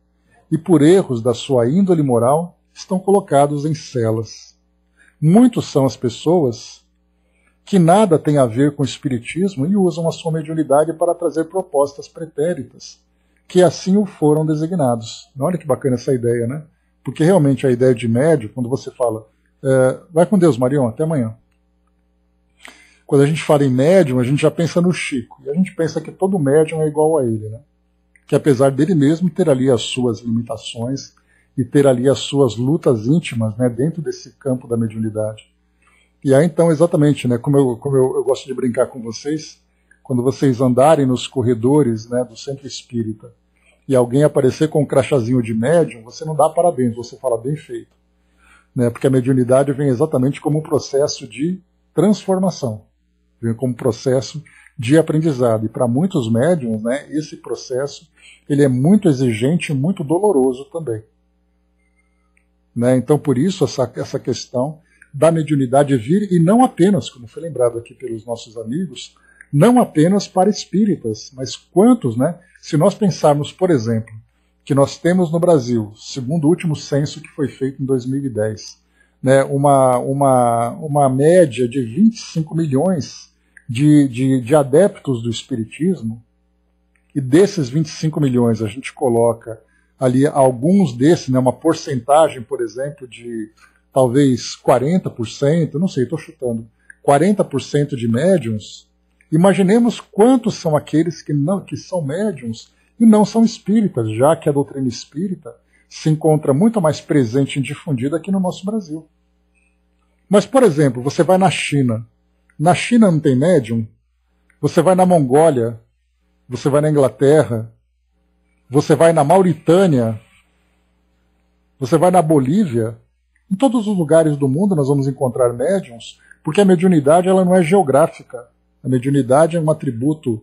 e por erros da sua índole moral, estão colocados em celas. Muitos são as pessoas que nada têm a ver com o espiritismo e usam a sua mediunidade para trazer propostas pretéritas, que assim o foram designados. Olha que bacana essa ideia, né? Porque realmente a ideia de médium, quando você fala, vai com Deus, Marion, até amanhã. Quando a gente fala em médium, a gente já pensa no Chico, e a gente pensa que todo médium é igual a ele, né? Que apesar dele mesmo ter ali as suas limitações e ter ali as suas lutas íntimas, né, dentro desse campo da mediunidade. E aí então, exatamente, né, como eu gosto de brincar com vocês, quando vocês andarem nos corredores, né, do centro espírita e alguém aparecer com um crachazinho de médium, você não dá parabéns, você fala bem feito. Né, porque a mediunidade vem exatamente como um processo de transformação, vem como um processo de aprendizado. E para muitos médiums, né, esse processo ele é muito exigente e muito doloroso também. Né, então, por isso, essa questão da mediunidade vir, e não apenas, como foi lembrado aqui pelos nossos amigos, não apenas para espíritas, mas quantos, né? Se nós pensarmos, por exemplo, que nós temos no Brasil, segundo o último censo que foi feito em 2010, né, uma média de 25 milhões de adeptos do espiritismo, e desses 25 milhões a gente coloca ali alguns desses, né, uma porcentagem, por exemplo, de talvez 40%, não sei, estou chutando, 40% de médiums. Imaginemos quantos são aqueles que são médiums e não são espíritas, já que a doutrina espírita se encontra muito mais presente e difundida aqui no nosso Brasil. Mas, por exemplo, você vai na China. Na China não tem médium? Você vai na Mongólia, você vai na Inglaterra, você vai na Mauritânia, você vai na Bolívia. Em todos os lugares do mundo nós vamos encontrar médiums, porque a mediunidade ela não é geográfica. A mediunidade é um atributo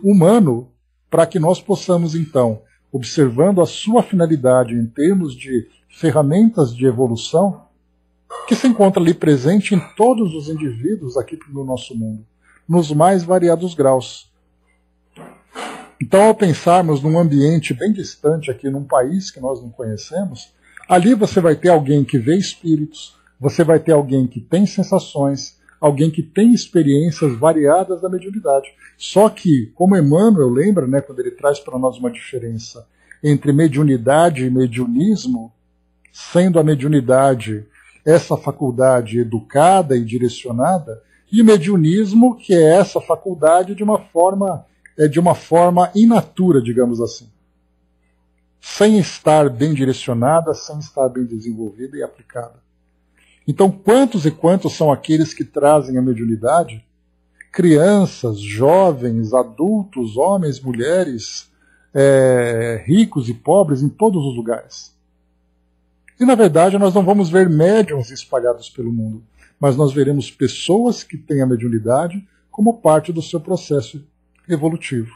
humano para que nós possamos, então, observando a sua finalidade em termos de ferramentas de evolução, que se encontra ali presente em todos os indivíduos aqui no nosso mundo, nos mais variados graus. Então, ao pensarmos num ambiente bem distante aqui, num país que nós não conhecemos, ali você vai ter alguém que vê espíritos, você vai ter alguém que tem sensações, alguém que tem experiências variadas da mediunidade. Só que, como Emmanuel lembra, né, quando ele traz para nós uma diferença entre mediunidade e mediunismo, sendo a mediunidade essa faculdade educada e direcionada, e mediunismo, que é essa faculdade de uma forma in natura, digamos assim. Sem estar bem direcionada, sem estar bem desenvolvida e aplicada. Então, quantos e quantos são aqueles que trazem a mediunidade? Crianças, jovens, adultos, homens, mulheres, ricos e pobres, em todos os lugares. E, na verdade, nós não vamos ver médiuns espalhados pelo mundo, mas nós veremos pessoas que têm a mediunidade como parte do seu processo evolutivo.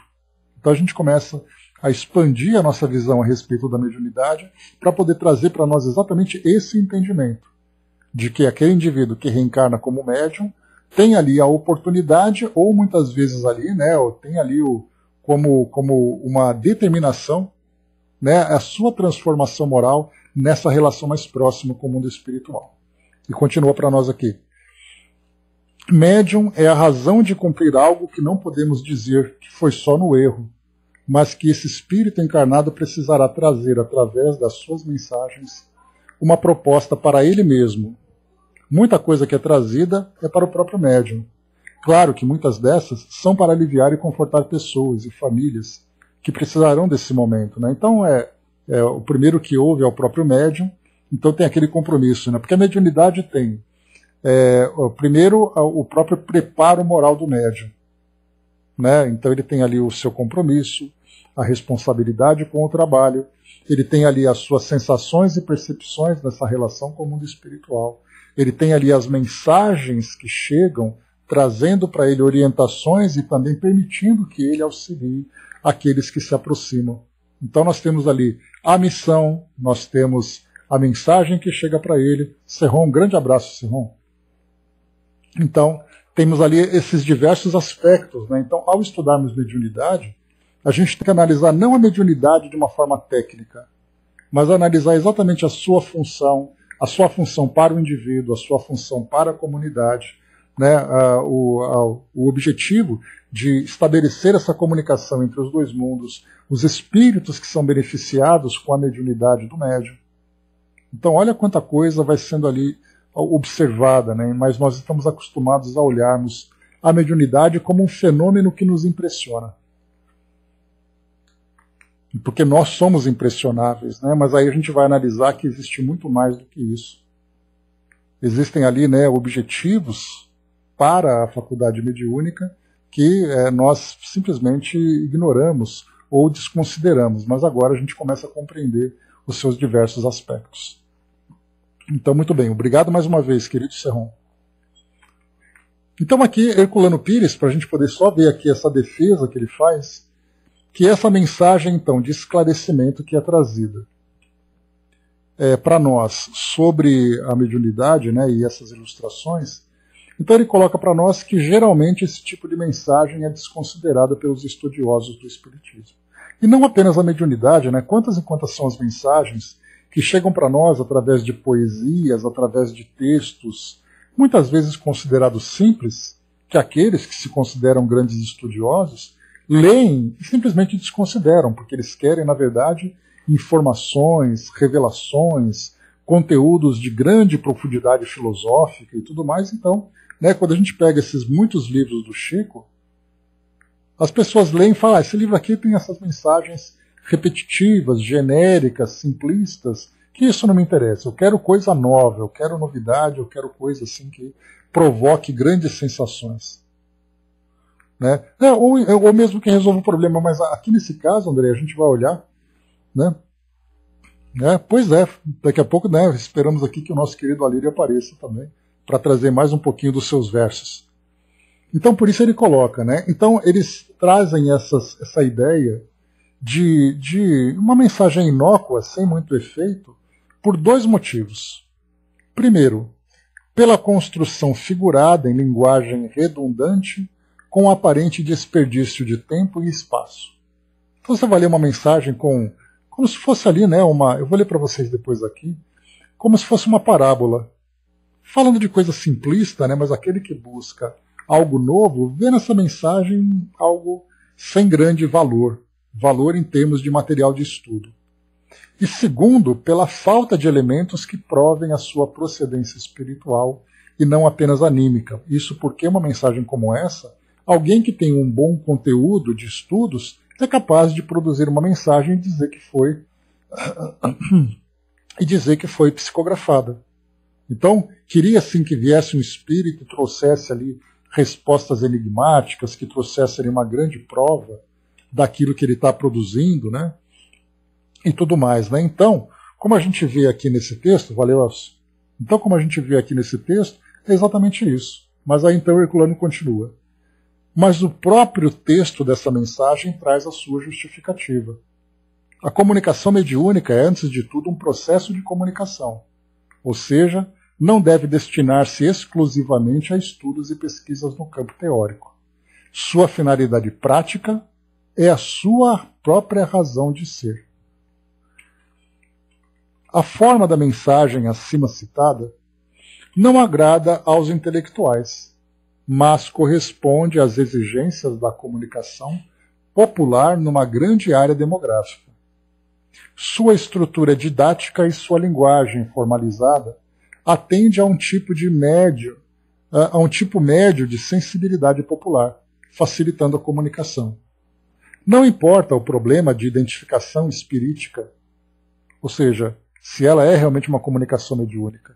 Então a gente começa a expandir a nossa visão a respeito da mediunidade para poder trazer para nós exatamente esse entendimento de que aquele indivíduo que reencarna como médium tem ali a oportunidade, ou muitas vezes ali, né, ou tem ali como uma determinação, né, a sua transformação moral nessa relação mais próxima com o mundo espiritual. E continua para nós aqui. Médium é a razão de cumprir algo que não podemos dizer que foi só no erro, mas que esse espírito encarnado precisará trazer, através das suas mensagens, uma proposta para ele mesmo. Muita coisa que é trazida é para o próprio médium. Claro que muitas dessas são para aliviar e confortar pessoas e famílias que precisarão desse momento. Né? Então o primeiro que ouve é o próprio médium, então tem aquele compromisso, né? Porque a mediunidade tem, primeiro, o próprio preparo moral do médium, né? Então ele tem ali o seu compromisso, a responsabilidade com o trabalho, ele tem ali as suas sensações e percepções nessa relação com o mundo espiritual, ele tem ali as mensagens que chegam, trazendo para ele orientações e também permitindo que ele auxilie aqueles que se aproximam. Então nós temos ali a missão, nós temos a mensagem que chega para ele. Serron, um grande abraço, Serron. Então, temos ali esses diversos aspectos, né? Então, ao estudarmos mediunidade, a gente tem que analisar não a mediunidade de uma forma técnica, mas analisar exatamente a sua função para o indivíduo, a sua função para a comunidade, né? O objetivo de estabelecer essa comunicação entre os dois mundos, os espíritos que são beneficiados com a mediunidade do médium. Então, olha quanta coisa vai sendo ali observada, né? Mas nós estamos acostumados a olharmos a mediunidade como um fenômeno que nos impressiona. Porque nós somos impressionáveis, né? Mas aí a gente vai analisar que existe muito mais do que isso. Existem ali, né, objetivos para a faculdade mediúnica que nós simplesmente ignoramos ou desconsideramos, mas agora a gente começa a compreender os seus diversos aspectos. Então, muito bem. Obrigado mais uma vez, querido Serron. Então, aqui, Herculano Pires, para a gente poder só ver aqui essa defesa que ele faz, que essa mensagem, então, de esclarecimento que é trazida para nós sobre a mediunidade, né, e essas ilustrações, então ele coloca para nós que geralmente esse tipo de mensagem é desconsiderada pelos estudiosos do Espiritismo. E não apenas a mediunidade, né? Quantas e quantas são as mensagens que chegam para nós através de poesias, através de textos, muitas vezes considerados simples, que aqueles que se consideram grandes estudiosos leem e simplesmente desconsideram, porque eles querem, na verdade, informações, revelações, conteúdos de grande profundidade filosófica e tudo mais. Então, né, quando a gente pega esses muitos livros do Chico, as pessoas leem e falam, esse livro aqui tem essas mensagens repetitivas, genéricas, simplistas, que isso não me interessa. Eu quero coisa nova, eu quero novidade, eu quero coisa assim que provoque grandes sensações. Né? Ou mesmo que resolva o problema, mas aqui nesse caso, André, a gente vai olhar, né? Pois é, daqui a pouco, né, esperamos aqui que o nosso querido Alírio apareça também, para trazer mais um pouquinho dos seus versos. Então, por isso ele coloca, né? Então, eles trazem essa ideia de uma mensagem inócua, sem muito efeito, por dois motivos. Primeiro, pela construção figurada em linguagem redundante, com aparente desperdício de tempo e espaço. Então, você vai ler uma mensagem como se fosse ali, né, eu vou ler para vocês depois aqui, como se fosse uma parábola, falando de coisa simplista, né, mas aquele que busca algo novo, vê nessa mensagem algo sem grande valor em termos de material de estudo. E segundo, pela falta de elementos que provem a sua procedência espiritual e não apenas anímica. Isso porque uma mensagem como essa, alguém que tem um bom conteúdo de estudos é capaz de produzir uma mensagem e dizer que foi psicografada. Então, queria sim que viesse um espírito e trouxesse ali respostas enigmáticas, que trouxesse ali uma grande prova daquilo que ele está produzindo, né? E tudo mais, né? Então, como a gente vê aqui nesse texto, valeu, Elcio. Então, como a gente vê aqui nesse texto, é exatamente isso. Mas aí então o Herculano continua. Mas o próprio texto dessa mensagem traz a sua justificativa. A comunicação mediúnica é, antes de tudo, um processo de comunicação. Ou seja, não deve destinar-se exclusivamente a estudos e pesquisas no campo teórico. Sua finalidade prática é a sua própria razão de ser. A forma da mensagem acima citada não agrada aos intelectuais, mas corresponde às exigências da comunicação popular numa grande área demográfica. Sua estrutura didática e sua linguagem formalizada atende a um tipo médio de sensibilidade popular, facilitando a comunicação. Não importa o problema de identificação espirítica ou seja, se ela é realmente uma comunicação mediúnica.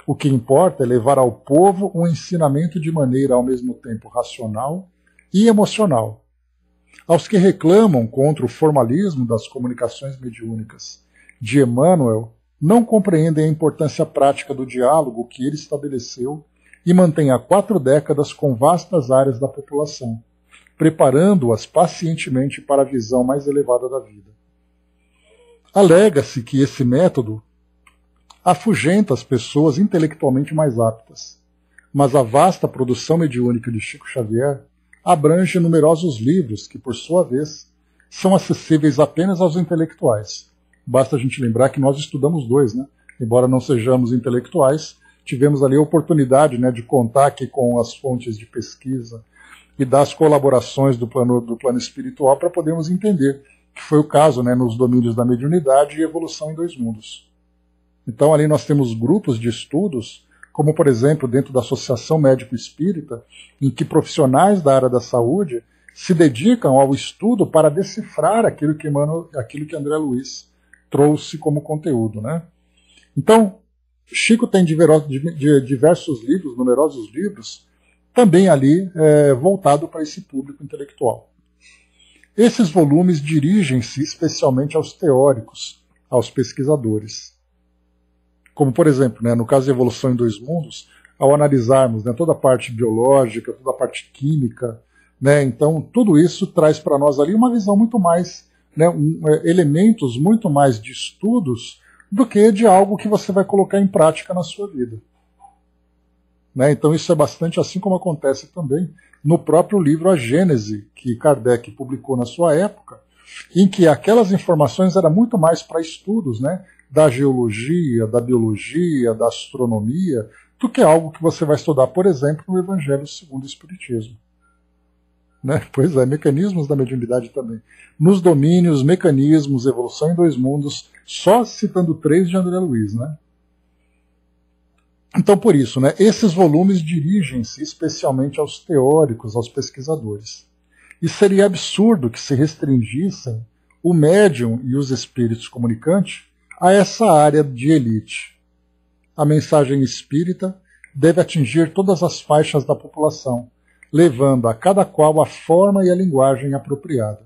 O que importa é levar ao povo um ensinamento de maneira ao mesmo tempo racional e emocional. Aos que reclamam contra o formalismo das comunicações mediúnicas de Emmanuel, não compreendem a importância prática do diálogo que ele estabeleceu e mantém há 4 décadas com vastas áreas da população, preparando-as pacientemente para a visão mais elevada da vida. Alega-se que esse método afugenta as pessoas intelectualmente mais aptas, mas a vasta produção mediúnica de Chico Xavier abrange numerosos livros que, por sua vez, são acessíveis apenas aos intelectuais. Basta a gente lembrar que nós estudamos 2, né? Embora não sejamos intelectuais, tivemos ali a oportunidade, né, de contar aqui com as fontes de pesquisa e das colaborações do plano espiritual para podermos entender, que foi o caso, né, nos domínios da mediunidade e evolução em 2 mundos. Então ali nós temos grupos de estudos, como por exemplo dentro da Associação Médico Espírita, em que profissionais da área da saúde se dedicam ao estudo para decifrar aquilo que André Luiz trouxe como conteúdo, né? Então, Chico tem diversos livros, numerosos livros, também ali voltado para esse público intelectual. Esses volumes dirigem-se especialmente aos teóricos, aos pesquisadores. Como, por exemplo, né, no caso de Evolução em 2 Mundos, ao analisarmos, né, toda a parte biológica, toda a parte química, né, então tudo isso traz para nós ali uma visão muito mais, né, elementos muito mais de estudos do que de algo que você vai colocar em prática na sua vida. Né, então isso é bastante assim como acontece também no próprio livro A Gênese, que Kardec publicou na sua época, em que aquelas informações eram muito mais para estudos, né, da geologia, da biologia, da astronomia, do que algo que você vai estudar, por exemplo, no Evangelho segundo o Espiritismo. Né? Pois é, mecanismos da mediunidade também. Nos domínios, mecanismos, evolução em 2 mundos, só citando 3 de André Luiz. Né? Então, por isso, né, esses volumes dirigem-se especialmente aos teóricos, aos pesquisadores. E seria absurdo que se restringissem o médium e os espíritos comunicantes a essa área de elite. A mensagem espírita deve atingir todas as faixas da população, levando a cada qual a forma e a linguagem apropriada.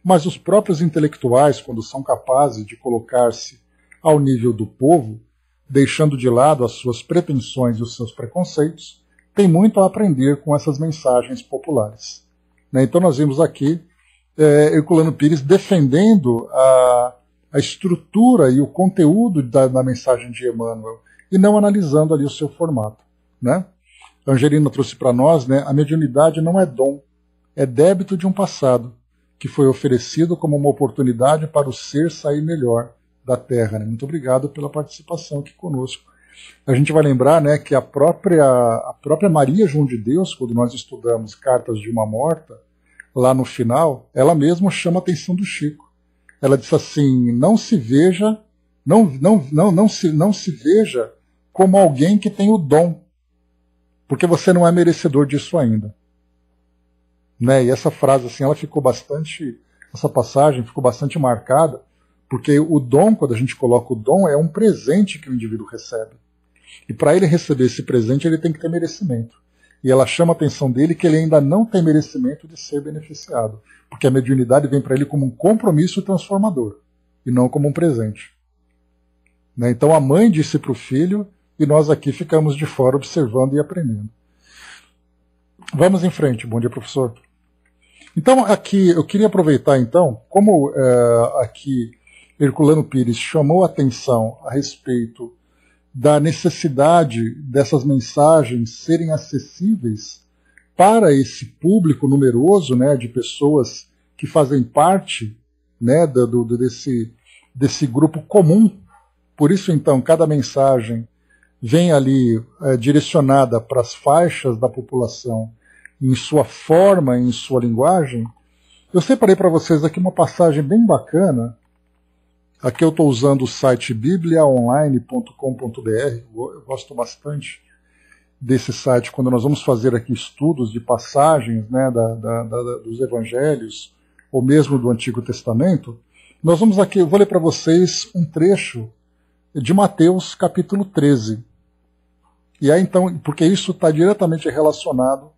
Mas os próprios intelectuais, quando são capazes de colocar-se ao nível do povo, deixando de lado as suas pretensões e os seus preconceitos, têm muito a aprender com essas mensagens populares. Né? Então nós vimos aqui Herculano Pires defendendo a estrutura e o conteúdo da mensagem de Emmanuel, e não analisando ali o seu formato. Né? A Angelina trouxe para nós, né, a mediunidade não é dom, é débito de um passado, que foi oferecido como uma oportunidade para o ser sair melhor da Terra. Né? Muito obrigado pela participação aqui conosco. A gente vai lembrar, né, que a própria Maria João de Deus, quando nós estudamos Cartas de uma Morta, lá no final, ela mesma chama a atenção do Chico. Ela diz assim: não se veja, não se veja como alguém que tem o dom, porque você não é merecedor disso ainda. Né? E essa frase, assim, essa passagem ficou bastante marcada, porque o dom, quando a gente coloca o dom, é um presente que o indivíduo recebe. E para ele receber esse presente, ele tem que ter merecimento. E ela chama a atenção dele que ele ainda não tem merecimento de ser beneficiado, porque a mediunidade vem para ele como um compromisso transformador, e não como um presente. Né? Então a mãe disse para o filho, e nós aqui ficamos de fora observando e aprendendo. Vamos em frente. Bom dia, professor. Então aqui eu queria aproveitar então, como aqui Herculano Pires chamou a atenção a respeito da necessidade dessas mensagens serem acessíveis para esse público numeroso, né, de pessoas que fazem parte, né, desse grupo comum. Por isso, então, cada mensagem vem ali direcionada para as faixas da população em sua forma, em sua linguagem. Eu separei para vocês aqui uma passagem bem bacana. Aqui eu estou usando o site bibliaonline.com.br, eu gosto bastante desse site quando nós vamos fazer aqui estudos de passagens, né, dos evangelhos, ou mesmo do Antigo Testamento. Nós vamos aqui, eu vou ler para vocês um trecho de Mateus capítulo 13. E aí então, porque isso está diretamente relacionado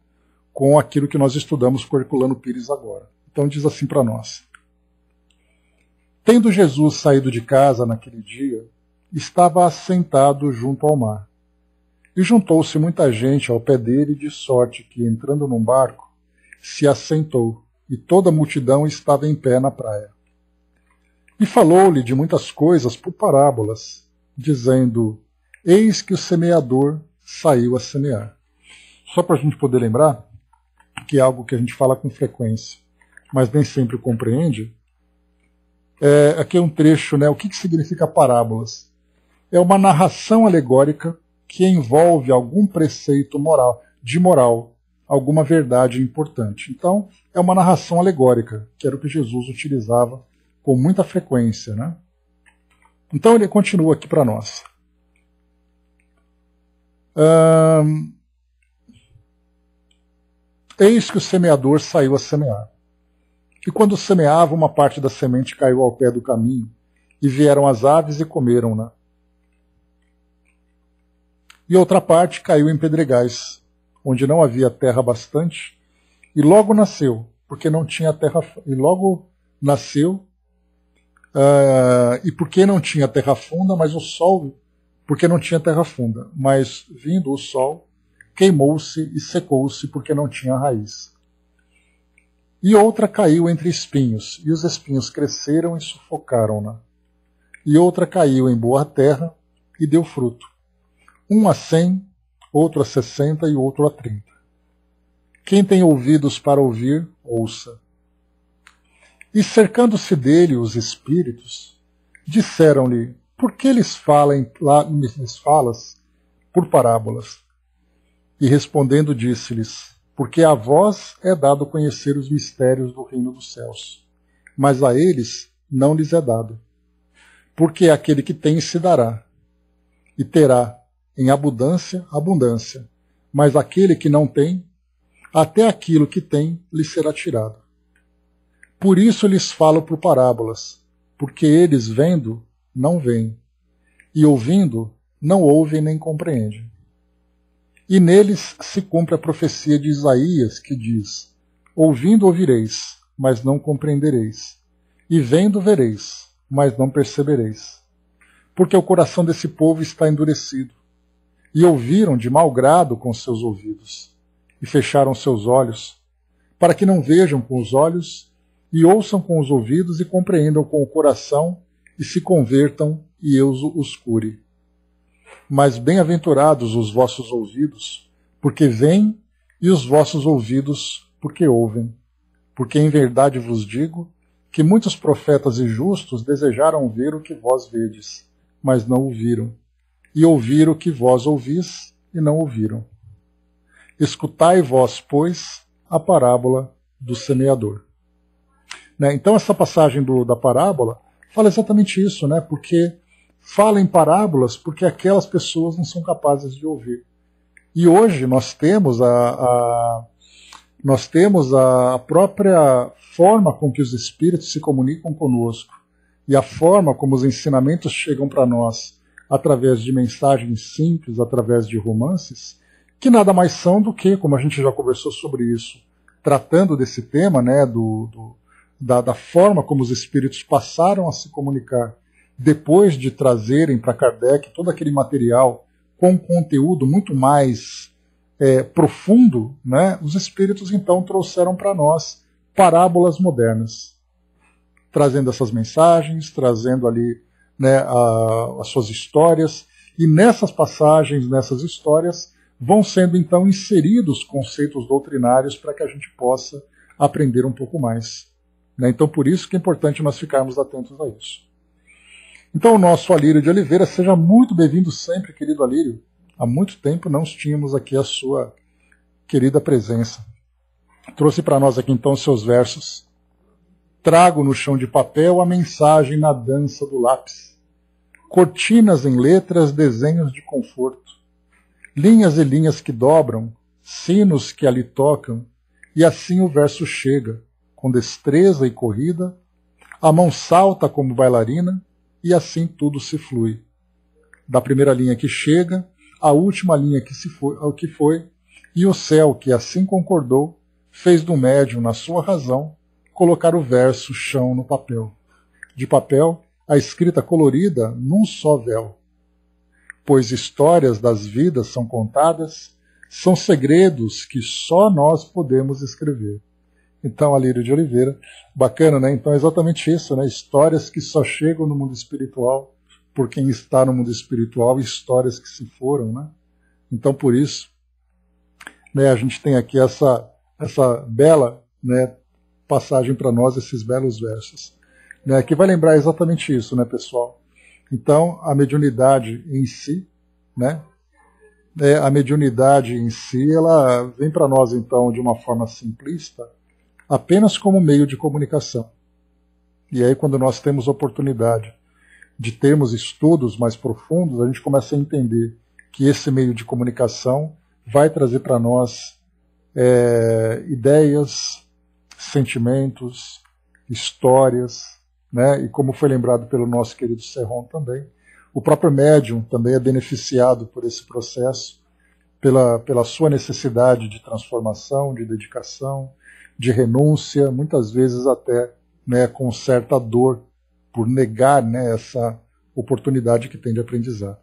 com aquilo que nós estudamos com Herculano Pires agora. Então diz assim para nós. Tendo Jesus saído de casa naquele dia, estava assentado junto ao mar. E juntou-se muita gente ao pé dele, de sorte que, entrando num barco, se assentou, e toda a multidão estava em pé na praia. E falou-lhe de muitas coisas por parábolas, dizendo, eis que o semeador saiu a semear. Só para a gente poder lembrar, que é algo que a gente fala com frequência, mas nem sempre compreende, aqui é um trecho, né? O que significa parábolas? É uma narração alegórica que envolve algum preceito de moral, alguma verdade importante. Então, é uma narração alegórica, que era o que Jesus utilizava com muita frequência, né? Então, ele continua aqui para nós. Eis que o semeador saiu a semear. E quando semeava, uma parte da semente caiu ao pé do caminho, e vieram as aves e comeram-na. E outra parte caiu em pedregais, onde não havia terra bastante, e logo nasceu, porque não tinha terra. E logo nasceu, e porque não tinha terra funda, mas o sol, porque não tinha terra funda, mas vindo o sol, queimou-se e secou-se, porque não tinha raiz. E outra caiu entre espinhos, e os espinhos cresceram e sufocaram-na. E outra caiu em boa terra e deu fruto. Um a 100, outro a 60 e outro a 30. Quem tem ouvidos para ouvir, ouça. E cercando-se dele os espíritos, disseram-lhe, por que lhes falas por parábolas? E respondendo disse-lhes, porque a vós é dado conhecer os mistérios do reino dos céus, mas a eles não lhes é dado. Porque aquele que tem se dará, e terá em abundância, abundância, mas aquele que não tem, até aquilo que tem lhe será tirado. Por isso lhes falo por parábolas, porque eles vendo, não veem, e ouvindo, não ouvem nem compreendem. E neles se cumpre a profecia de Isaías, que diz, ouvindo ouvireis, mas não compreendereis, e vendo vereis, mas não percebereis. Porque o coração desse povo está endurecido, e ouviram de mau grado com seus ouvidos, e fecharam seus olhos, para que não vejam com os olhos, e ouçam com os ouvidos, e compreendam com o coração, e se convertam, e eu os cure. Mas bem-aventurados os vossos ouvidos, porque veem, e os vossos ouvidos, porque ouvem. Porque em verdade vos digo, que muitos profetas e justos desejaram ver o que vós vedes, mas não o viram. E ouvir o que vós ouvis, e não ouviram. Escutai vós, pois, a parábola do semeador. Né? Então essa passagem da parábola fala exatamente isso, né? Porque fala em parábolas porque aquelas pessoas não são capazes de ouvir. E hoje nós temos a própria forma com que os espíritos se comunicam conosco e a forma como os ensinamentos chegam para nós através de mensagens simples, através de romances, que nada mais são do que, como a gente já conversou sobre isso, tratando desse tema, né, da forma como os espíritos passaram a se comunicar depois de trazerem para Kardec todo aquele material com conteúdo muito mais profundo, né, os espíritos então trouxeram para nós parábolas modernas, trazendo essas mensagens, trazendo ali, né, as suas histórias, e nessas passagens, nessas histórias, vão sendo então inseridos conceitos doutrinários para que a gente possa aprender um pouco mais. Né? Então por isso que é importante nós ficarmos atentos a isso. Então o nosso Alírio de Oliveira, seja muito bem-vindo sempre, querido Alírio. Há muito tempo não tínhamos aqui a sua querida presença. Trouxe para nós aqui então os seus versos. Trago no chão de papel a mensagem na dança do lápis. Cortinas em letras, desenhos de conforto. Linhas e linhas que dobram, sinos que ali tocam, e assim o verso chega, com destreza e corrida, A mão salta como bailarina e assim tudo se flui. Da primeira linha que chega, a última linha que se foi, ao que foi, e o céu que assim concordou, fez do médium, na sua razão, colocar o verso chão no papel. De papel, a escrita colorida num só véu. Pois histórias das vidas são contadas, são segredos que só nós podemos escrever. Então, Alírio de Oliveira, bacana, né? Então é exatamente isso, né? Histórias que só chegam no mundo espiritual por quem está no mundo espiritual, histórias que se foram, né? Então, por isso, né, a gente tem aqui essa bela, né, passagem para nós, esses belos versos, né, que vai lembrar exatamente isso, né, pessoal? Então, a mediunidade em si, né, a mediunidade em si, ela vem para nós, então, de uma forma simplista, apenas como meio de comunicação. E aí, quando nós temos oportunidade de termos estudos mais profundos, a gente começa a entender que esse meio de comunicação vai trazer para nós ideias, sentimentos, histórias, né? E como foi lembrado pelo nosso querido Serron também, o próprio médium também é beneficiado por esse processo, pela sua necessidade de transformação, de dedicação, de renúncia, muitas vezes até, né, com certa dor, por negar, né, essa oportunidade que tem de aprendizado.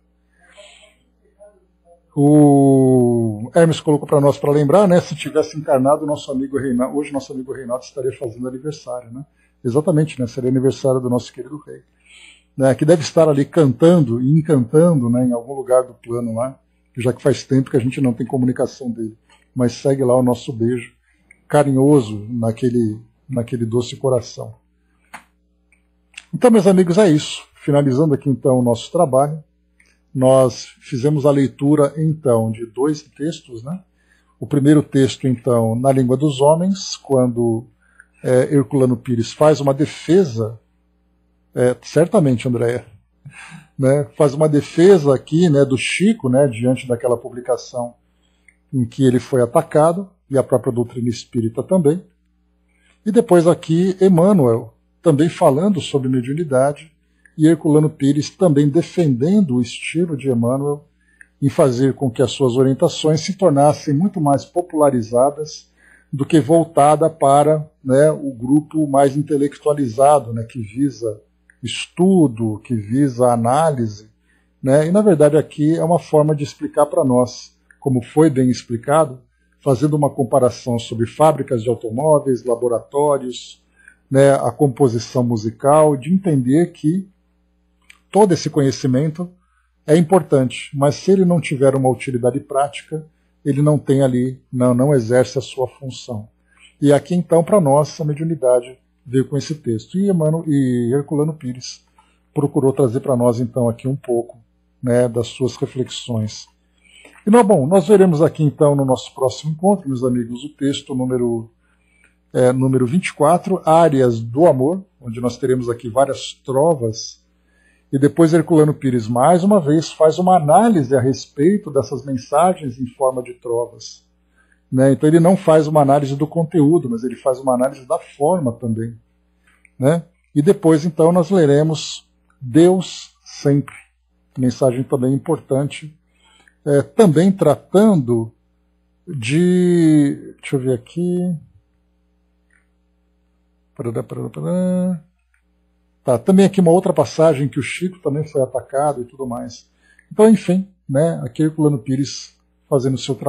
O Hermes colocou para nós para lembrar, né, se tivesse encarnado o nosso amigo Reinaldo, hoje nosso amigo Reinaldo estaria fazendo aniversário, né? Exatamente, né, seria aniversário do nosso querido rei, né, que deve estar ali cantando e encantando, né, em algum lugar do plano lá, já que faz tempo que a gente não tem comunicação dele, mas segue lá o nosso beijo carinhoso naquele doce coração. Então, meus amigos, é isso. Finalizando aqui então o nosso trabalho, nós fizemos a leitura então de 2 textos, né? O primeiro texto então na língua dos homens, quando Herculano Pires faz uma defesa, certamente, Andréia, né? Faz uma defesa aqui, né, do Chico, né, diante daquela publicação em que ele foi atacado, e a própria doutrina espírita também. E depois aqui Emmanuel também falando sobre mediunidade, e Herculano Pires também defendendo o estilo de Emmanuel em fazer com que as suas orientações se tornassem muito mais popularizadas do que voltada para, né, o grupo mais intelectualizado, né, que visa estudo, que visa análise, né, e na verdade aqui é uma forma de explicar para nós, como foi bem explicado, fazendo uma comparação sobre fábricas de automóveis, laboratórios, né, a composição musical, de entender que todo esse conhecimento é importante, mas se ele não tiver uma utilidade prática, ele não tem ali, não exerce a sua função. E aqui então, para nós, a mediunidade veio com esse texto. E Herculano Pires procurou trazer para nós então aqui um pouco, né, das suas reflexões. E bom, nós veremos aqui então no nosso próximo encontro, meus amigos, o texto número 24, Áreas do Amor, onde nós teremos aqui várias trovas, e depois Herculano Pires, mais uma vez, faz uma análise a respeito dessas mensagens em forma de trovas, né? Então ele não faz uma análise do conteúdo, mas ele faz uma análise da forma também, né? E depois então nós leremos Deus Sempre, mensagem também importante, também tratando de... deixa eu ver aqui... Tá, também aqui uma outra passagem que o Chico também foi atacado e tudo mais. Então, enfim, né, aqui Herculano Pires fazendo o seu trabalho.